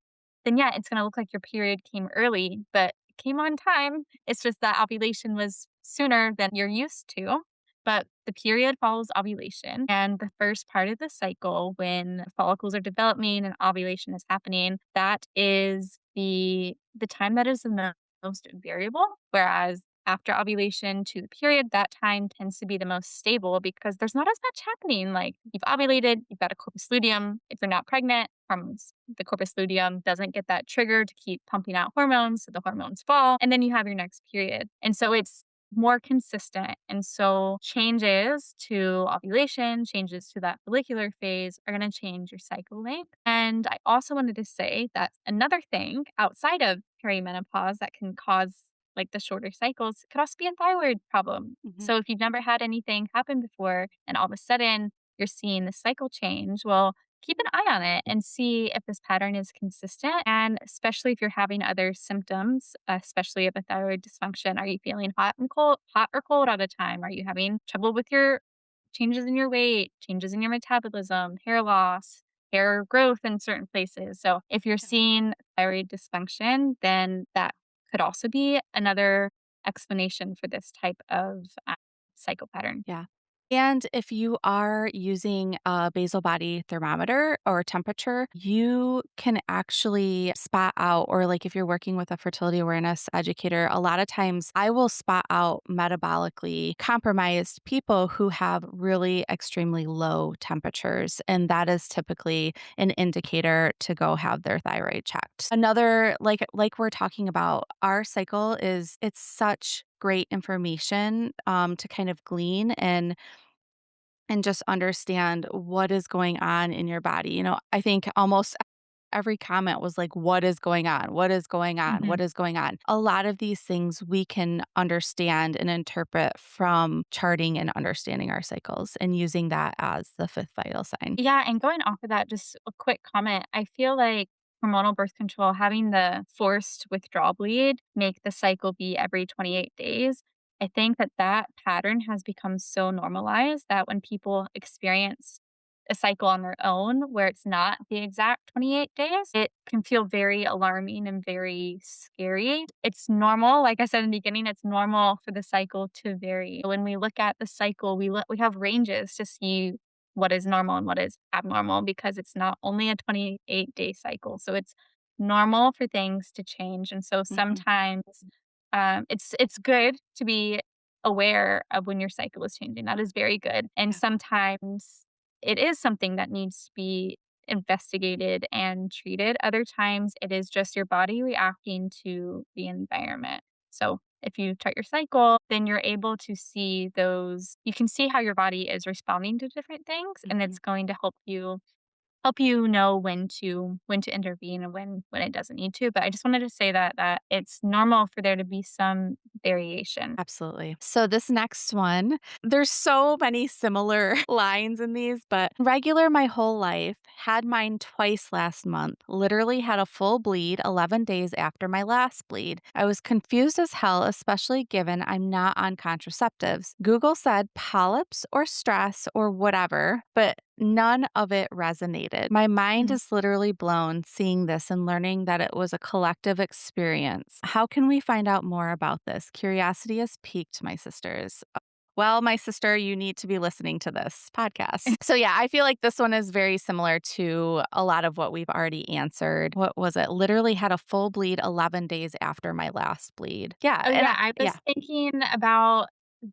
then yeah, it's gonna look like your period came early, but it came on time. It's just that ovulation was sooner than you're used to. But the period follows ovulation. And the first part of the cycle, when follicles are developing and ovulation is happening, that is the time that is the most variable. Whereas after ovulation to the period, that time tends to be the most stable because there's not as much happening. Like you've ovulated, you've got a corpus luteum. If you're not pregnant, hormones, the corpus luteum doesn't get that trigger to keep pumping out hormones. So the hormones fall, and then you have your next period. And so it's more consistent. And so changes to ovulation, changes to that follicular phase are going to change your cycle length. And I also wanted to say that another thing outside of perimenopause that can cause like the shorter cycles could also be a thyroid problem. Mhm. So if you've never had anything happen before and all of a sudden you're seeing the cycle change, well, keep an eye on it and see if this pattern is consistent. And especially if you're having other symptoms, especially of a thyroid dysfunction, are you feeling hot or cold all the time? Are you having trouble with your changes in your weight, changes in your metabolism, hair loss, hair growth in certain places? So if you're Yeah. seeing thyroid dysfunction, then that could also be another explanation for this type of cycle pattern. Yeah. And if you are using a basal body thermometer or temperature, you can actually spot out, or like if you're working with a fertility awareness educator, a lot of times I will spot out metabolically compromised people who have really extremely low temperatures. And that is typically an indicator to go have their thyroid checked. Another, like we're talking about, our cycle is it's such great information to kind of glean and just understand what is going on in your body. I think almost every comment was like, what is going on? What is going on? Mhm. What is going on? A lot of these things we can understand and interpret from charting and understanding our cycles and using that as the fifth vital sign. Yeah, and going off of that, just a quick comment. I feel like hormonal birth control, having the forced withdrawal bleed make the cycle be every 28 days. I think that that pattern has become so normalized that when people experience a cycle on their own where it's not the exact 28 days, it can feel very alarming and very scary. It's normal. Like I said in the beginning, it's normal for the cycle to vary. When we look at the cycle, we have ranges to see what is normal and what is abnormal because it's not only a 28-day cycle. So it's normal for things to change. And so Mhm. sometimes it's good to be aware of when your cycle is changing. That is very good. And Yeah. sometimes it is something that needs to be investigated and treated. Other times it is just your body reacting to the environment. So if you chart your cycle, then you're able to see those you can see how your body is responding to different things, and Mhm. it's going to help you know when to intervene and when it doesn't need to. But I just wanted to say that it's normal for there to be some variation. Absolutely. So this next one, there's so many similar lines in these, but regular my whole life, had mine twice last month, literally had a full bleed 11 days after my last bleed. I was confused as hell, especially given I'm not on contraceptives. Google said polyps or stress or whatever, but none of it resonated. My mind Mhm. is literally blown seeing this and learning that it was a collective experience. How can we find out more about this? Curiosity has piqued my sisters. Well, my sister, you need to be listening to this podcast. So, yeah, I feel like this one is very similar to a lot of what we've already answered. What was it? Literally had a full bleed 11 days after my last bleed. Yeah. Oh, And yeah, I yeah. was thinking about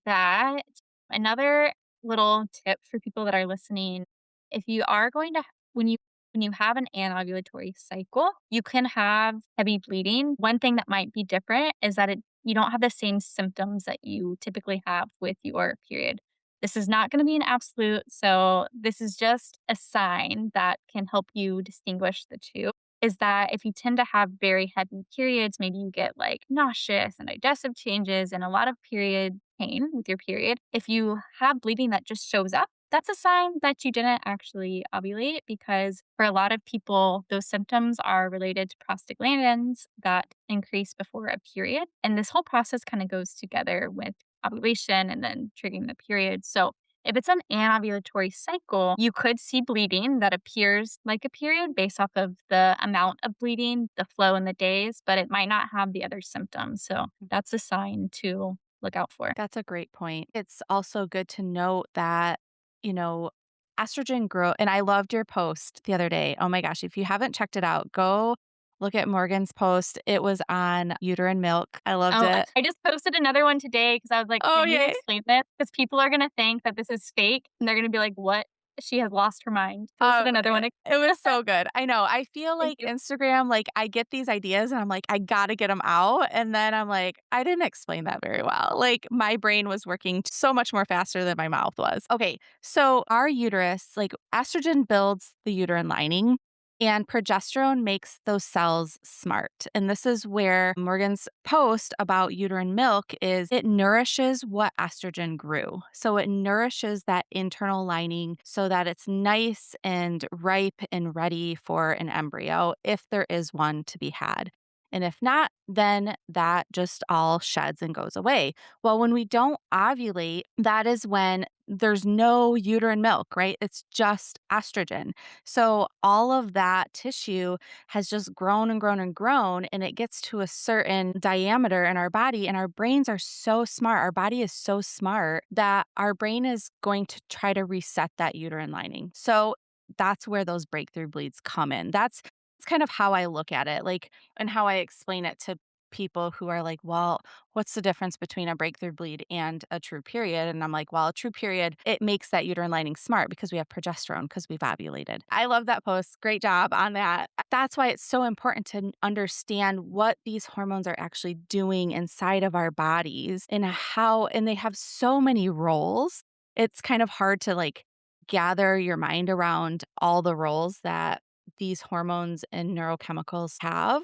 that. Another little tip for people that are listening, if you are going to when you have an anovulatory cycle, you can have heavy bleeding. One thing that might be different is that you don't have the same symptoms that you typically have with your period. This is not gonna be an absolute, so this is just a sign that can help you distinguish the 2 is that if you tend to have very heavy periods, maybe you get like nauseous and digestive changes and a lot of period pain with your period. If you have bleeding that just shows up, That's a sign that you didn't actually ovulate because for a lot of people, those symptoms are related to prostaglandins that increase before a period. And this whole process kind of goes together with ovulation and then triggering the period. So if it's an anovulatory cycle, you could see bleeding that appears like a period based off of the amount of bleeding, the flow in the days, but it might not have the other symptoms. So that's a sign to look out for. That's a great point. It's also good to note that, you know, estrogen grow and I loved your post the other day. Oh my gosh, if you haven't checked it out, go look at Morgan's post. It was on uterine milk. I loved Oh, it. I just posted another one today because I was like, Oh, "Can you yay. explain this?" Because people are gonna think that this is fake, and they're gonna be like, "What? She has lost her mind." Posted another one. It was so good. I know. I feel Thank like you. Instagram, like, I get these ideas and I'm like, I gotta get them out. And then I'm like, I didn't explain that very well. Like, my brain was working so much more faster than my mouth was. Okay. So, our uterus, like, estrogen builds the uterine lining. And progesterone makes those cells smart. And this is where Morgan's post about uterine milk is it nourishes what estrogen grew. So it nourishes that internal lining so that it's nice and ripe and ready for an embryo if there is one to be had. And if not, then that just all sheds and goes away. Well, when we don't ovulate, that is when there's no uterine milk, right? It's just estrogen. So all of that tissue has just grown and grown and grown, and it gets to a certain diameter in our body. And our brains are so smart. Our body is so smart that our brain is going to try to reset that uterine lining. So that's where those breakthrough bleeds come in. That's kind of how I look at it, like, and how I explain it to people who are like, well, what's the difference between a breakthrough bleed and a true period? And I'm like, well, a true period, it makes that uterine lining smart because we have progesterone because we've ovulated. I love that post. Great job on that. That's why it's so important to understand what these hormones are actually doing inside of our bodies and how, and they have so many roles. It's kind of hard to like gather your mind around all the roles that these hormones and neurochemicals have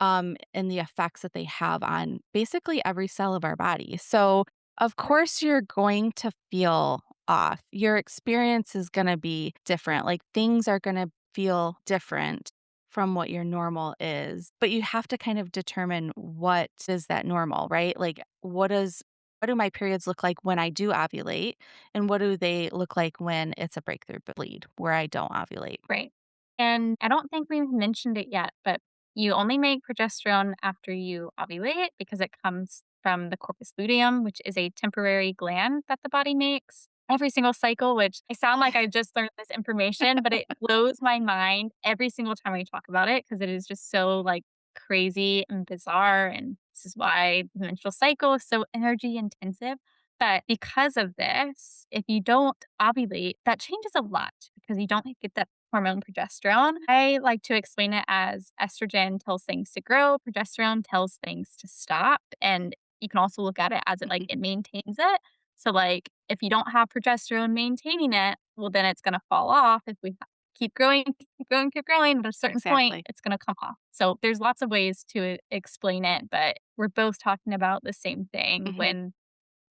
and the effects that they have on basically every cell of our body. So, of course, you're going to feel off. Your experience is going to be different. Like things are going to feel different from what your normal is. But you have to kind of determine what is that normal, right? Like what do my periods look like when I do ovulate and what do they look like when it's a breakthrough bleed where I don't ovulate? Right. And I don't think we've mentioned it yet, but you only make progesterone after you ovulate because it comes from the corpus luteum, which is a temporary gland that the body makes every single cycle, which I sound like I just learned this information, but it blows my mind every single time we talk about it because it is just so like crazy and bizarre. And this is why the menstrual cycle is so energy intensive. But because of this, if you don't ovulate, that changes a lot because you don't get that hormone progesterone. I like to explain it as estrogen tells things to grow, progesterone tells things to stop. And you can also look at it as it maintains it. So like if you don't have progesterone maintaining it, well then it's gonna fall off. If we keep growing, keep growing, keep growing, at a certain point, Exactly. it's gonna come off. So there's lots of ways to explain it, but we're both talking about the same thing Mhm. when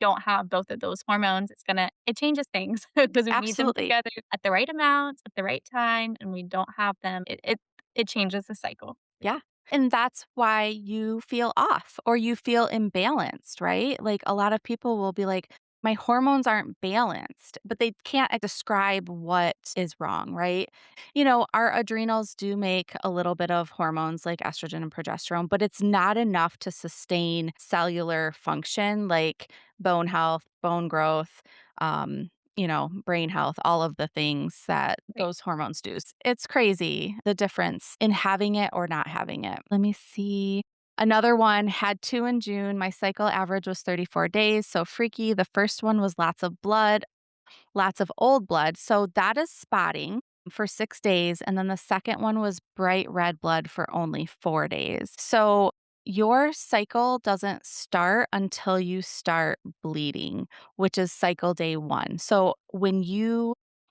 don't have both of those hormones, it changes things because we need them Absolutely. together at the right amounts, at the right time, and we don't have them. It changes the cycle. Yeah. And that's why you feel off or you feel imbalanced, right? Like a lot of people will be like, my hormones aren't balanced, but they can't describe what is wrong, right? Our adrenals do make a little bit of hormones like estrogen and progesterone, but it's not enough to sustain cellular function like bone health, bone growth, brain health, all of the things that Right. those hormones do. It's crazy the difference in having it or not having it. Let me see. Another one had two in June. My cycle average was 34 days. So freaky. The first one was lots of blood, lots of old blood. So that is spotting for 6 days. And then the second one was bright red blood for only 4 days. So your cycle doesn't start until you start bleeding, which is cycle day one. So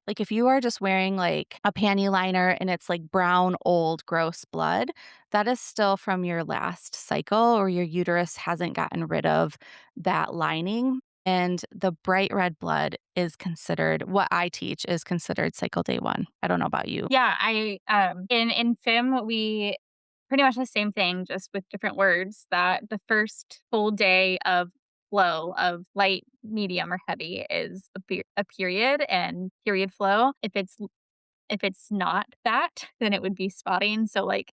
like if you are just wearing like a panty liner and it's like brown, old, gross blood, that is still from your last cycle or your uterus hasn't gotten rid of that lining And the bright red blood is considered what I teach is considered cycle day 1. I don't know about you. Yeah, in FEMM, we pretty much the same thing, just with different words, that the first full day of flow of light, medium, or heavy is a period and period flow. If it's not that, then it would be spotting. So, like,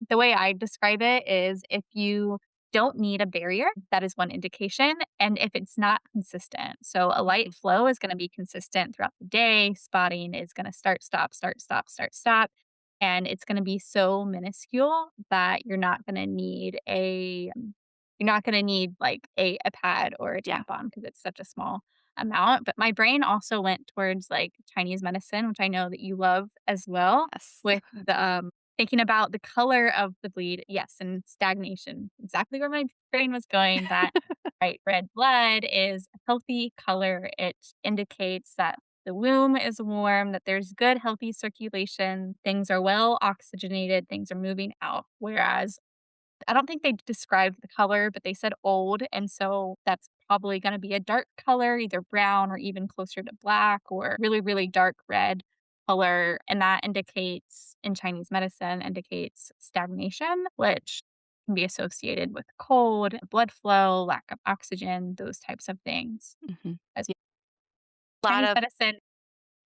the way I describe it is if you don't need a barrier, that is one indication, and if it's not consistent. So a light Mhm. flow is gonna be consistent throughout the day, spotting is gonna start, stop, start, stop, start, stop, and it's gonna be so minuscule that you're not gonna need, like, a pad or a Yeah. tampon because it's such a small amount, but my brain also went towards, like, Chinese medicine, which I know that you love as well, Yes. with thinking about the color of the bleed, yes, and stagnation, exactly where my brain was going, that bright red blood is a healthy color. It indicates that the womb is warm, that there's good, healthy circulation, things are well oxygenated, things are moving out. Whereas I don't think they described the color, but they said old, and so that's probably gonna be a dark color, either brown or even closer to black or really, really dark red color, and that indicates in Chinese medicine, indicates stagnation, which can be associated with cold, blood flow, lack of oxygen, those types of things. Mhm. As Yeah. A lot Chinese of medicine,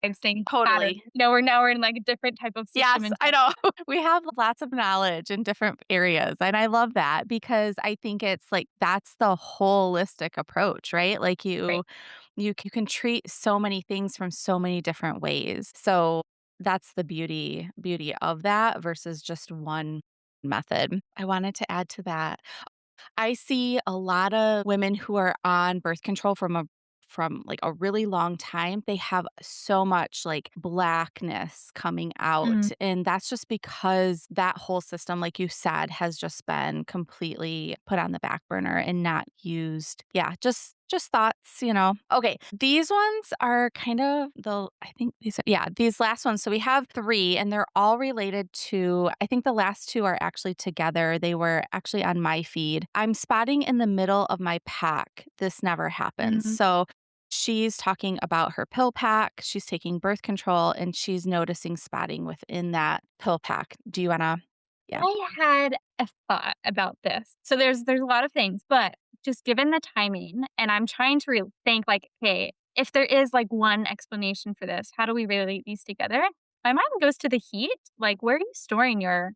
I'm saying pattern. totally. Now we're in, like, a different type of system Yes, in I China. know. We have lots of knowledge in different areas, and I love that because I think it's like that's the holistic approach, right? Like Right. you can treat so many things from so many different ways. So that's the beauty of that versus just one method. I wanted to add to that. I see a lot of women who are on birth control from, like, a really long time. They have so much, like, blackness coming out, Mhm. and that's just because that whole system, like you said, has just been completely put on the back burner and not used. Yeah, just thoughts, you know? Okay, these ones are kind of I think these are yeah, these last ones. So we have 3, and they're all related to I think the last 2 are actually together. They were actually on my feed. I'm spotting in the middle of my pack. This never happens. Mhm. So she's talking about her pill pack. She's taking birth control, and she's noticing spotting within that pill pack. Do you wanna Yeah. I had a thought about this. So there's a lot of things, but just given the timing, and I'm trying to think like, "Okay, if there is, like, one explanation for this, how do we relate these together?" My mind goes to the heat. Like, where are you storing your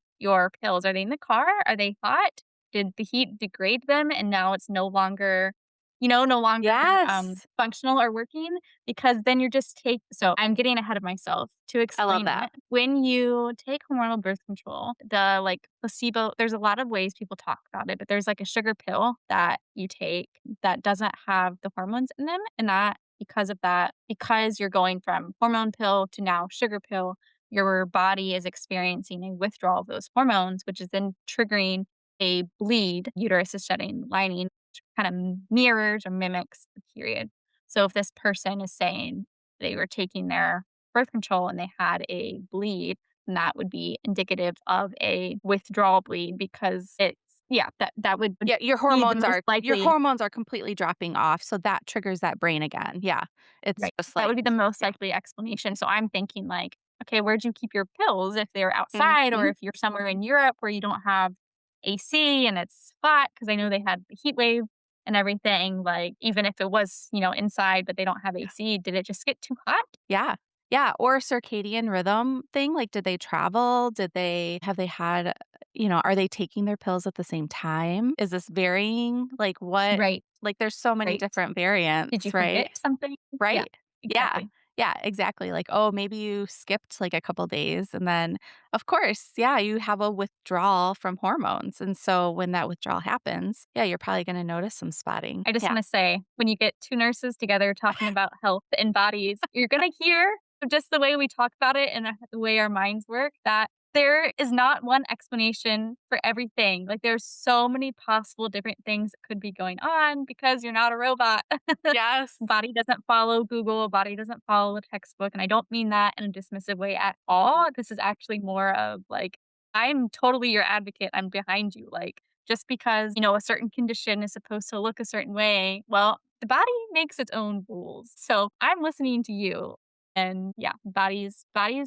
pills? Are they in the car? Are they hot? Did the heat degrade them and now it's no longer, Yes. functional or working? Because then you're just so I'm getting ahead of myself to I love explain that. it. When you take hormonal birth control, the, like, placebo there's a lot of ways people talk about it, but there's, like, a sugar pill that you take that doesn't have the hormones in them, and that because you're going from hormone pill to now sugar pill, your body is experiencing a withdrawal of those hormones, which is then triggering a bleed. Uterus is shedding lining, which kind of mirrors or mimics the period. So if this person is saying they were taking their birth control and they had a bleed, then that would be indicative of a withdrawal bleed because it's yeah, that would Yeah, be the most your likely. hormones are completely dropping off, so that triggers that brain again. Yeah. It's Right. just That like would be the most yeah. likely explanation. So I'm thinking like, okay, where'd you keep your pills if they're outside or Mhm. if you're somewhere in Europe where you don't have AC and it's hot? Because I know they had the heat wave and everything. Like, even if it was, inside, but they don't have AC, did it just get too hot? Yeah. Yeah, or circadian rhythm thing, like, did they travel? Did they have they had are they taking their pills at the same time? Is this varying? Like, what Right. like, there's so many Right. different Did you variants, right? forget something? Yeah, Right. Yeah. exactly. Yeah, exactly, like, oh, maybe you skipped, like, a couple days, and then, of course, yeah, you have a withdrawal from hormones, and so when that withdrawal happens, yeah, you're probably gonna notice some spotting. I just Yeah. wanna say, when you get 2 nurses together talking about health and bodies, you're gonna hear just the way we talk about it and the way our minds work, that there is not one explanation for everything. Like, there's so many possible different things that could be going on because you're not a robot. Yes. Body doesn't follow Google, body doesn't follow a textbook, and I don't mean that in a dismissive way at Mhm. all. This is actually more of, like, I'm totally your advocate, I'm behind you, like, just because, a certain condition is supposed to look a certain way, well, the body makes its own rules. So I'm listening to you. And yeah, bodies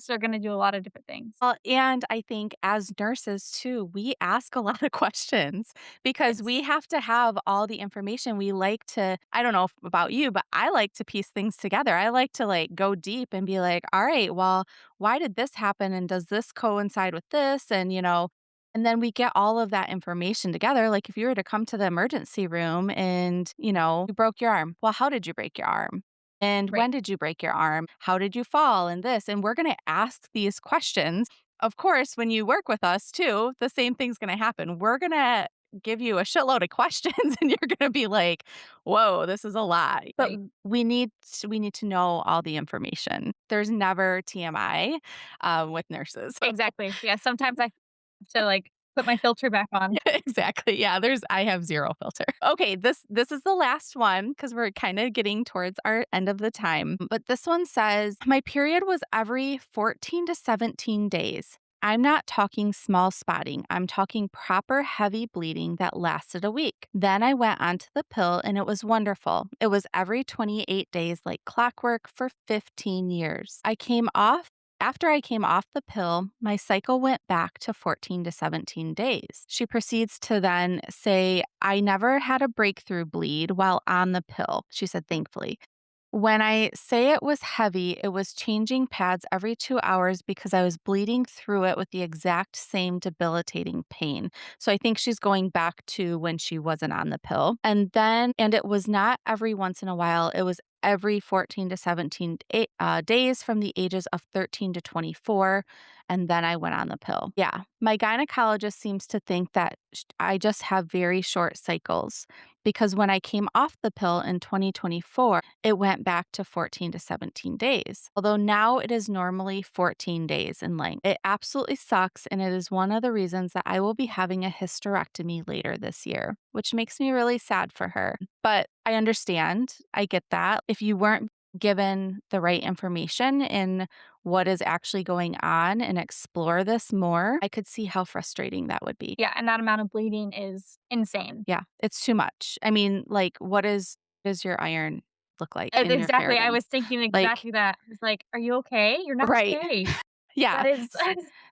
are gonna do a lot of different things. Well, and I think as nurses too, we ask a lot of questions because Yes. we have to have all the information. We like to, I don't know about you, but I like to piece things together. I like to like go deep and be like, all right, well, why did this happen? And does this coincide with this? And then we get all of that information together. Like if you were to come to the emergency room and, you broke your arm, well, how did you break your arm? And Right. when did you break your arm? How did you fall? And this, and we're going to ask these questions. Of course, when you work with us too, the same thing's going to happen. We're going to give you a shitload of questions and you're going to be like, "Whoa, this is a lot." But Right. we need to know all the information. There's never TMI with nurses. Exactly. Yeah, sometimes I have to, like, put my filter back on. Exactly. Yeah, I have 0 filter. Okay, this is the last one because 'cause we're kinda getting towards our end of the time, but this one says, "My period was every 14 to 17 days. I'm not talking small spotting, I'm talking proper heavy bleeding that lasted a week. Then I went onto the pill and it was wonderful. It was every 28 days like clockwork for 15 years. After I came off the pill, my cycle went back to 14 to 17 days." She proceeds to then say, "I never had a breakthrough bleed while on the pill." She said, "Thankfully. When I say it was heavy, it was changing pads every 2 hours because I was bleeding through it with the exact same debilitating pain." So I think she's going back to when she wasn't on the pill. And it was not every once in a while, it was every 14 to 17 days from the ages of 13 to 24. And then I went on the pill. Yeah. My gynecologist seems to think that I just have very short cycles because when I came off the pill in 2024, it went back to 14 to 17 days, although now it is normally 14 days in length. It absolutely sucks, and it is one of the reasons that I will be having a hysterectomy later this year, which makes me really sad for her. But I understand. I get that. If you weren't given the right information in what is actually going on and explore this more, I could see how frustrating that would be. Yeah, and that amount of bleeding is insane. Yeah, it's too much. I mean, like, what does your iron look like in your Exactly, I ferritin? was thinking Like, exactly that. I was like, "Are you okay? You're not right. okay." Yeah. That is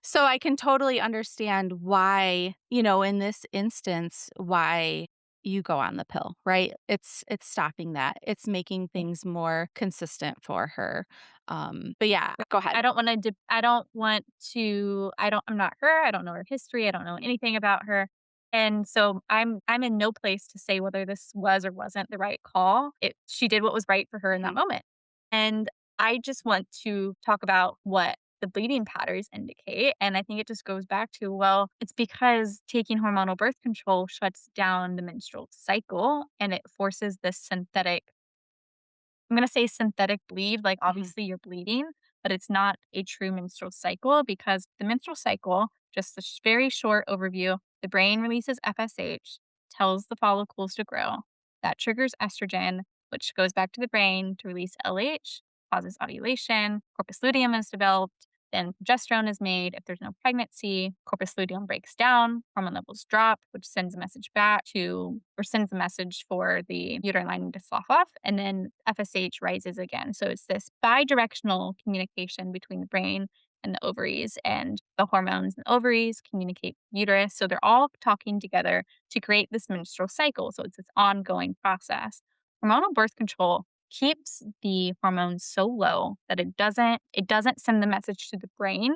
So I can totally understand why, in this instance, why you go on the pill, right? It's stopping that. It's making things more consistent for her. But yeah, go ahead. I'm not her, I don't know her history, I don't know anything about her, and so I'm in no place to say whether this was or wasn't the right call. She did what was right for her in that Mhm. moment, and I just want to talk about what the bleeding patterns indicate, and I think it just goes back to, well, it's because taking hormonal birth control shuts down the menstrual cycle, and it forces this synthetic I'm gonna say synthetic bleed, like, Mhm. obviously you're bleeding, but it's not a true menstrual cycle because the menstrual cycle, just a very short overview, the brain releases FSH, tells the follicles to grow. That triggers estrogen, which goes back to the brain to release LH, causes ovulation, corpus luteum is developed, then progesterone is made. If there's no pregnancy, corpus luteum breaks down, hormone levels drop, which sends a message back to, or sends a message for the uterine lining to slough off, and then FSH rises again. So it's this bi-directional communication between the brain and the ovaries, and the hormones in the ovaries communicate with the uterus. So they're all talking together to create this menstrual cycle. So it's this ongoing process. Hormonal birth control keeps the hormones so low that it doesn't send the message to the brain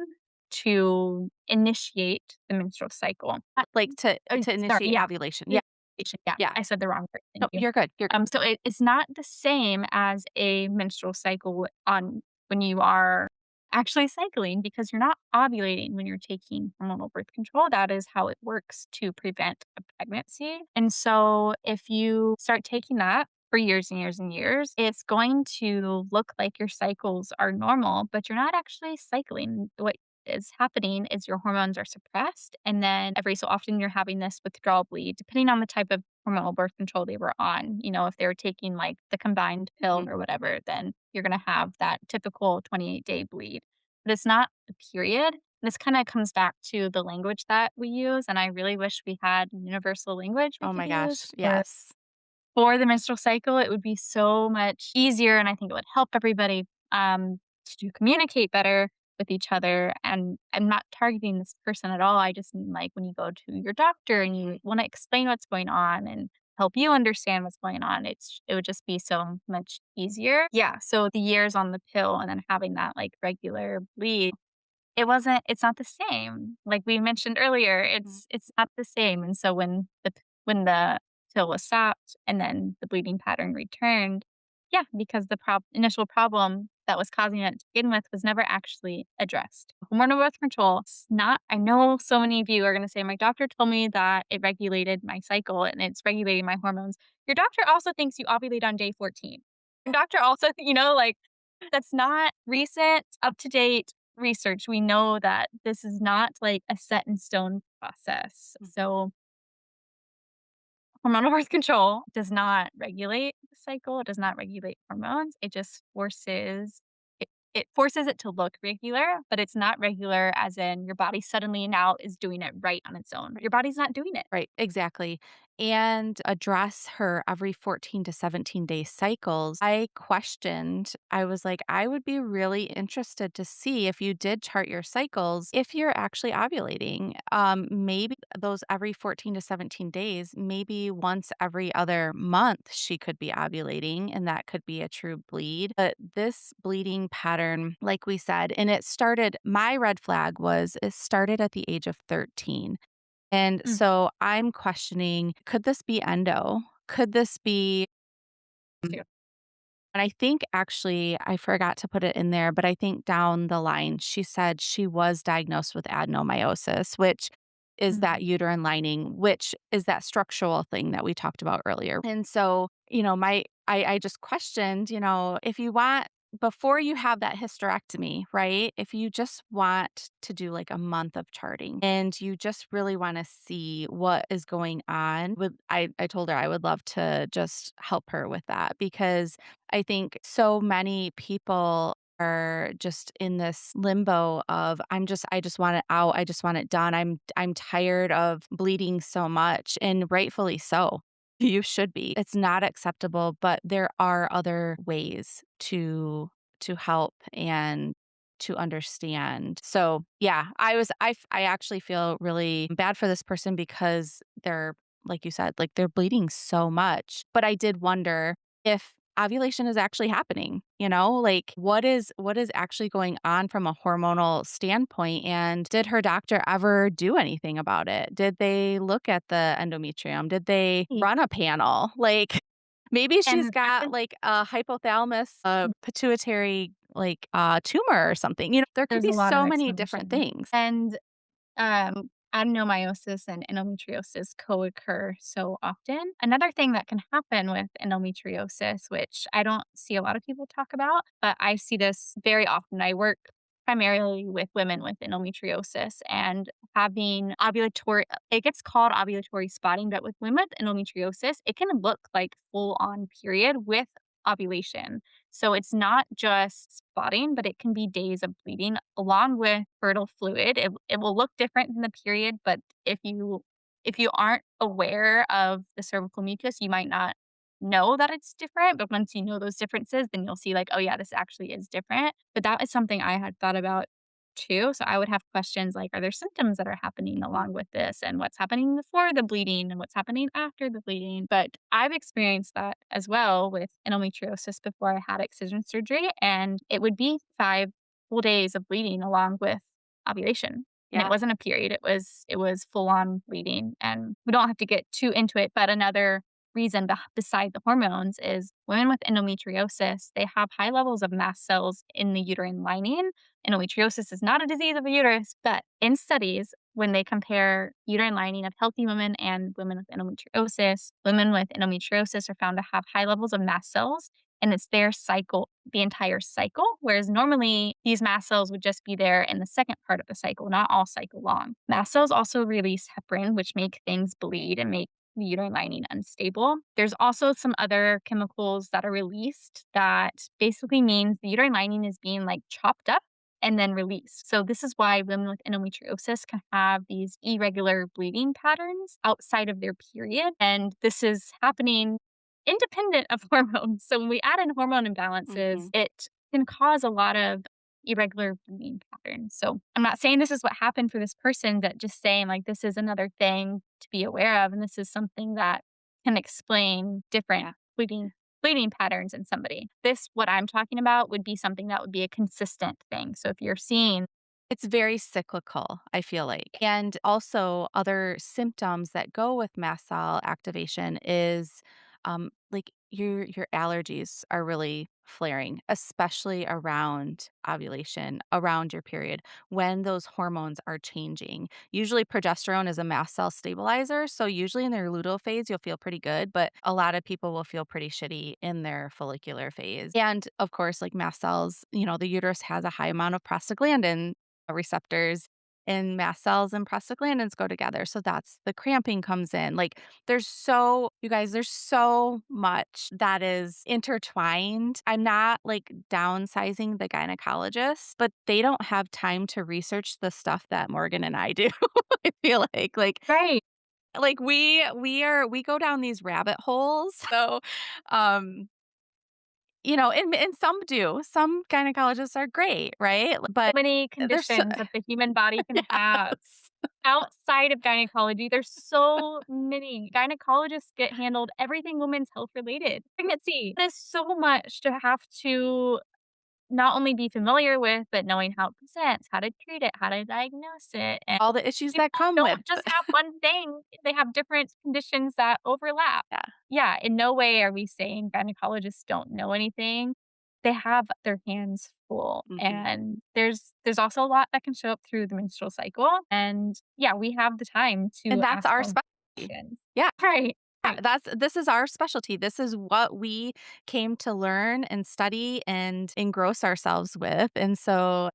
to initiate the menstrual cycle. Like to Sorry, initiate yeah. ovulation. Yeah. Initiation, yeah, Yeah. I said the wrong word, No, thank you. you're good. You're So it's not the same as a menstrual cycle on when you are actually cycling because you're not ovulating when you're taking hormonal birth control. That is how it works to prevent a pregnancy. And so if you start taking that for years and years and years, it's going to look like your cycles are normal, but you're not actually cycling. What is happening is your hormones are suppressed. And then every so often you're having this withdrawal bleed, depending on the type of hormonal birth control they were on. If they were taking like the combined pill Mhm. or whatever, then you're going to have that typical 28-day bleed. But it's not a period. This kind of comes back to the language that we use. And I really wish we had universal language we Oh could my use gosh. for Yes. for the menstrual cycle, it would be so much easier, and I think it would help everybody, to communicate better with each other, and I'm not targeting this person at all, I just mean, like, when you go to your doctor and you wanna explain what's going on and help you understand what's going on, it would just be so much easier. Yeah, so the years on the pill and then having that, like, regular bleed, it's not the same. Like we mentioned earlier, it's not the same, and so when the pill was stopped and then the bleeding pattern returned, yeah, because the initial problem that was causing it to begin with was never actually addressed. Hormonal birth control, it's not I know so many of you are gonna say, "My doctor told me that it regulated my cycle and it's regulating my hormones." Your doctor also thinks you ovulate on day 14. Your doctor also like, that's not recent, up-to-date research. We know that this is not like a set in stone process. So hormonal birth control does not regulate the cycle, it does not regulate hormones. It just it forces it to look regular, but it's not regular as in your body suddenly now is doing it right on its own. Your body's not doing it. Right, exactly. And address her every 14 to 17-day cycles. I was like, I would be really interested to see if you did chart your cycles, if you're actually ovulating. Maybe those every 14 to 17 days, maybe once every other month, she could be ovulating, and that could be a true bleed. But this bleeding pattern, like we said, and my red flag was it started at the age of 13. And Mm. so I'm questioning, could this be endo? Could this be Yeah. and I think actually I forgot to put it in there, but I think down the line she said she was diagnosed with adenomyosis, which is that Mhm. uterine lining, which is that structural thing that we talked about earlier. And so, I just questioned, if you want before you have that hysterectomy, right? If you just want to do like a month of charting and you just really want to see what is going on with I told her I would love to just help her with that because I think so many people are just in this limbo of I just want it out. I just want it done. I'm tired of bleeding so much and rightfully so. You should be. It's not acceptable, but there are other ways to help and to understand. So, yeah, I actually feel really bad for this person because they're like you said, like they're bleeding so much. But I did wonder if ovulation is actually happening, like what is actually going on from a hormonal standpoint and did her doctor ever do anything about it? Did they look at the endometrium? Did they Yeah. run a panel? Like maybe she's And got like a hypothalamus, pituitary like tumor or something. There could there's be a lot so of many different explanation. things. And adenomyosis and endometriosis co-occur so often. Another thing that can happen with endometriosis, which I don't see a lot of people talk about, but I see this very often. I work primarily with women with endometriosis and having ovulatory, it gets called ovulatory spotting, but with women with endometriosis, it can look like full on period with ovulation. So it's not just spotting, but it can be days of bleeding along with fertile fluid. It will look different than the period, but if you aren't aware of the cervical mucus, you might not know that it's different. But once you know those differences, then you'll see like, oh yeah, this actually is different. But that is something I had thought about too. So I would have questions like, are there symptoms that are happening along with this? And what's happening before the bleeding and what's happening after the bleeding? But I've experienced that as well with endometriosis before I had excision surgery. And it would be 5 full days of bleeding along with ovulation. And it Yeah. wasn't a period. It was full on bleeding. And we don't have to get too into it, but another reason beside the hormones is women with endometriosis, they have high levels of mast cells in the uterine lining. Endometriosis is not a disease of the uterus, but in studies, when they compare uterine lining of healthy women and women with endometriosis, women with endometriosis are found to have high levels of mast cells, and it's their cycle, the entire cycle. Whereas normally these mast cells would just be there in the second part of the cycle, not all cycle long. Mast cells also release heparin, which make things bleed and make the uterine lining unstable. There's also some other chemicals that are released that basically means the uterine lining is being like chopped up and then released. So this is why women with endometriosis can have these irregular bleeding patterns outside of their period. And this is happening independent of hormones. So when we add in hormone imbalances, Mhm. it can cause a lot of irregular bleeding patterns. So I'm not saying this is what happened for this person, but just saying like this is another thing to be aware of. And this is something that can explain different Yeah. bleeding patterns in somebody. This, what I'm talking about, would be something that would be a consistent thing. So if you're seeing It's very cyclical, I feel like. And also other symptoms that go with mast cell activation is like your allergies are really flaring, especially around ovulation, around your period, when those hormones are changing. Usually progesterone is a mast cell stabilizer, so usually in their luteal phase you'll feel pretty good, but a lot of people will feel pretty shitty in their follicular phase. And of course, like mast cells, the uterus has a high amount of prostaglandin receptors, and mast cells and prostaglandins go together. So that's the cramping comes in. Like you guys, there's so much that is intertwined. I'm not like downsizing the gynecologist, but they don't have time to research the stuff that Morgan and I do. I feel right. we go down these rabbit holes. So um and some do. Some gynecologists are great, right? So But many there's so conditions that the human body can have yes. outside of gynecology. There's so many. Gynecologists get handled everything women's health related. Pregnancy. There's so much to have to not only be familiar with, but knowing how it presents, how to treat it, how to diagnose it. And All the issues that people come with don't just have one thing, they have different conditions that overlap. yeah. Yeah, in no way are we saying gynecologists don't know anything. They have their hands full, Mhm. and there's also a lot that can show up through the menstrual cycle, and yeah, we have the time to And that's ask our all specialty. questions. Yeah. Right, Yeah, right. this is our specialty. This is what we came to learn and study and engross ourselves with. And so,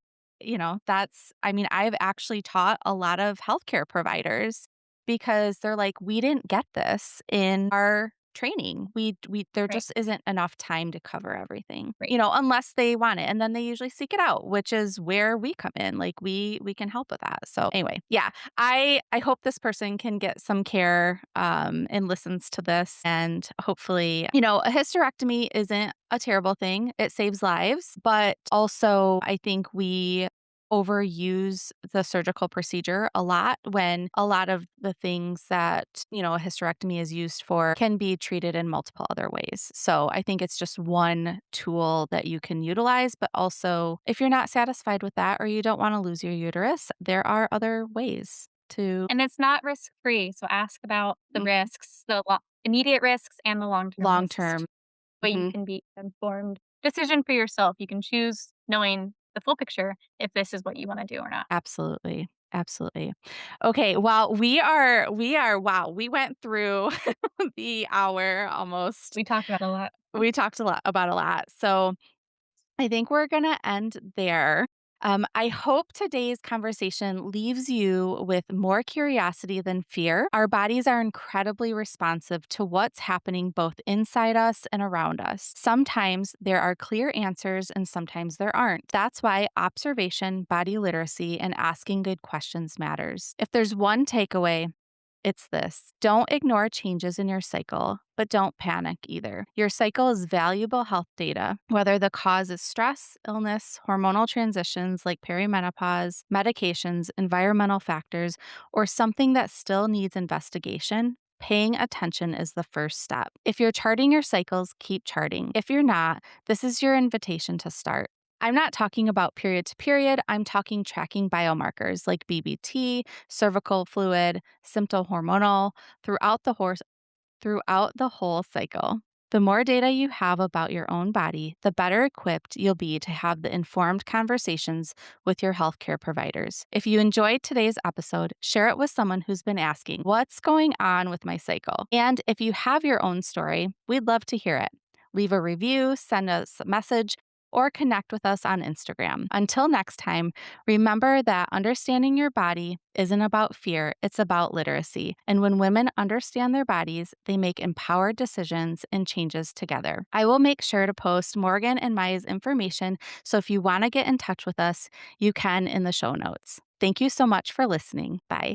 I mean, I've actually taught a lot of healthcare providers because they're like, we didn't get this in our training. We there Right, just isn't enough time to cover everything, right. unless they want it. And then they usually seek it out, which is where we come in. Like we can help with that. So anyway, yeah, I hope this person can get some care, and listens to this, and hopefully, a hysterectomy isn't a terrible thing. It saves lives, but also I think we overuse the surgical procedure a lot when a lot of the things that, a hysterectomy is used for can be treated in multiple other ways. So I think it's just one tool that you can utilize, but also if you're not satisfied with that or you don't want to lose your uterus, there are other ways to And it's not risk free, so ask about the mm, risks, the immediate risks and the long-term long risks, term. but you Mhm. can be informed decision for yourself. You can choose knowing the full picture if this is what you wanna do or not. Absolutely. Absolutely. Okay, well, wow, we went through the hour almost. We talked about a lot. We talked a lot about a lot. So I think we're going to end there. I hope today's conversation leaves you with more curiosity than fear. Our bodies are incredibly responsive to what's happening both inside us and around us. Sometimes there are clear answers and sometimes there aren't. That's why observation, body literacy, and asking good questions matters. If there's one takeaway, it's this: don't ignore changes in your cycle, but don't panic either. Your cycle is valuable health data, whether the cause is stress, illness, hormonal transitions like perimenopause, medications, environmental factors, or something that still needs investigation. Paying attention is the first step. If you're charting your cycles, keep charting. If you're not, this is your invitation to start. I'm not talking about period to period. I'm talking tracking biomarkers like BBT, cervical fluid, symptom hormonal throughout the whole cycle. The more data you have about your own body, the better equipped you'll be to have the informed conversations with your healthcare providers. If you enjoyed today's episode, share it with someone who's been asking, what's going on with my cycle? And if you have your own story, we'd love to hear it. Leave a review, send us a message, or connect with us on Instagram. Until next time, remember that understanding your body isn't about fear, it's about literacy. And when women understand their bodies, they make empowered decisions and changes together. I will make sure to post Morgan and Maya's information, so if you want to get in touch with us, you can in the show notes. Thank you so much for listening. Bye.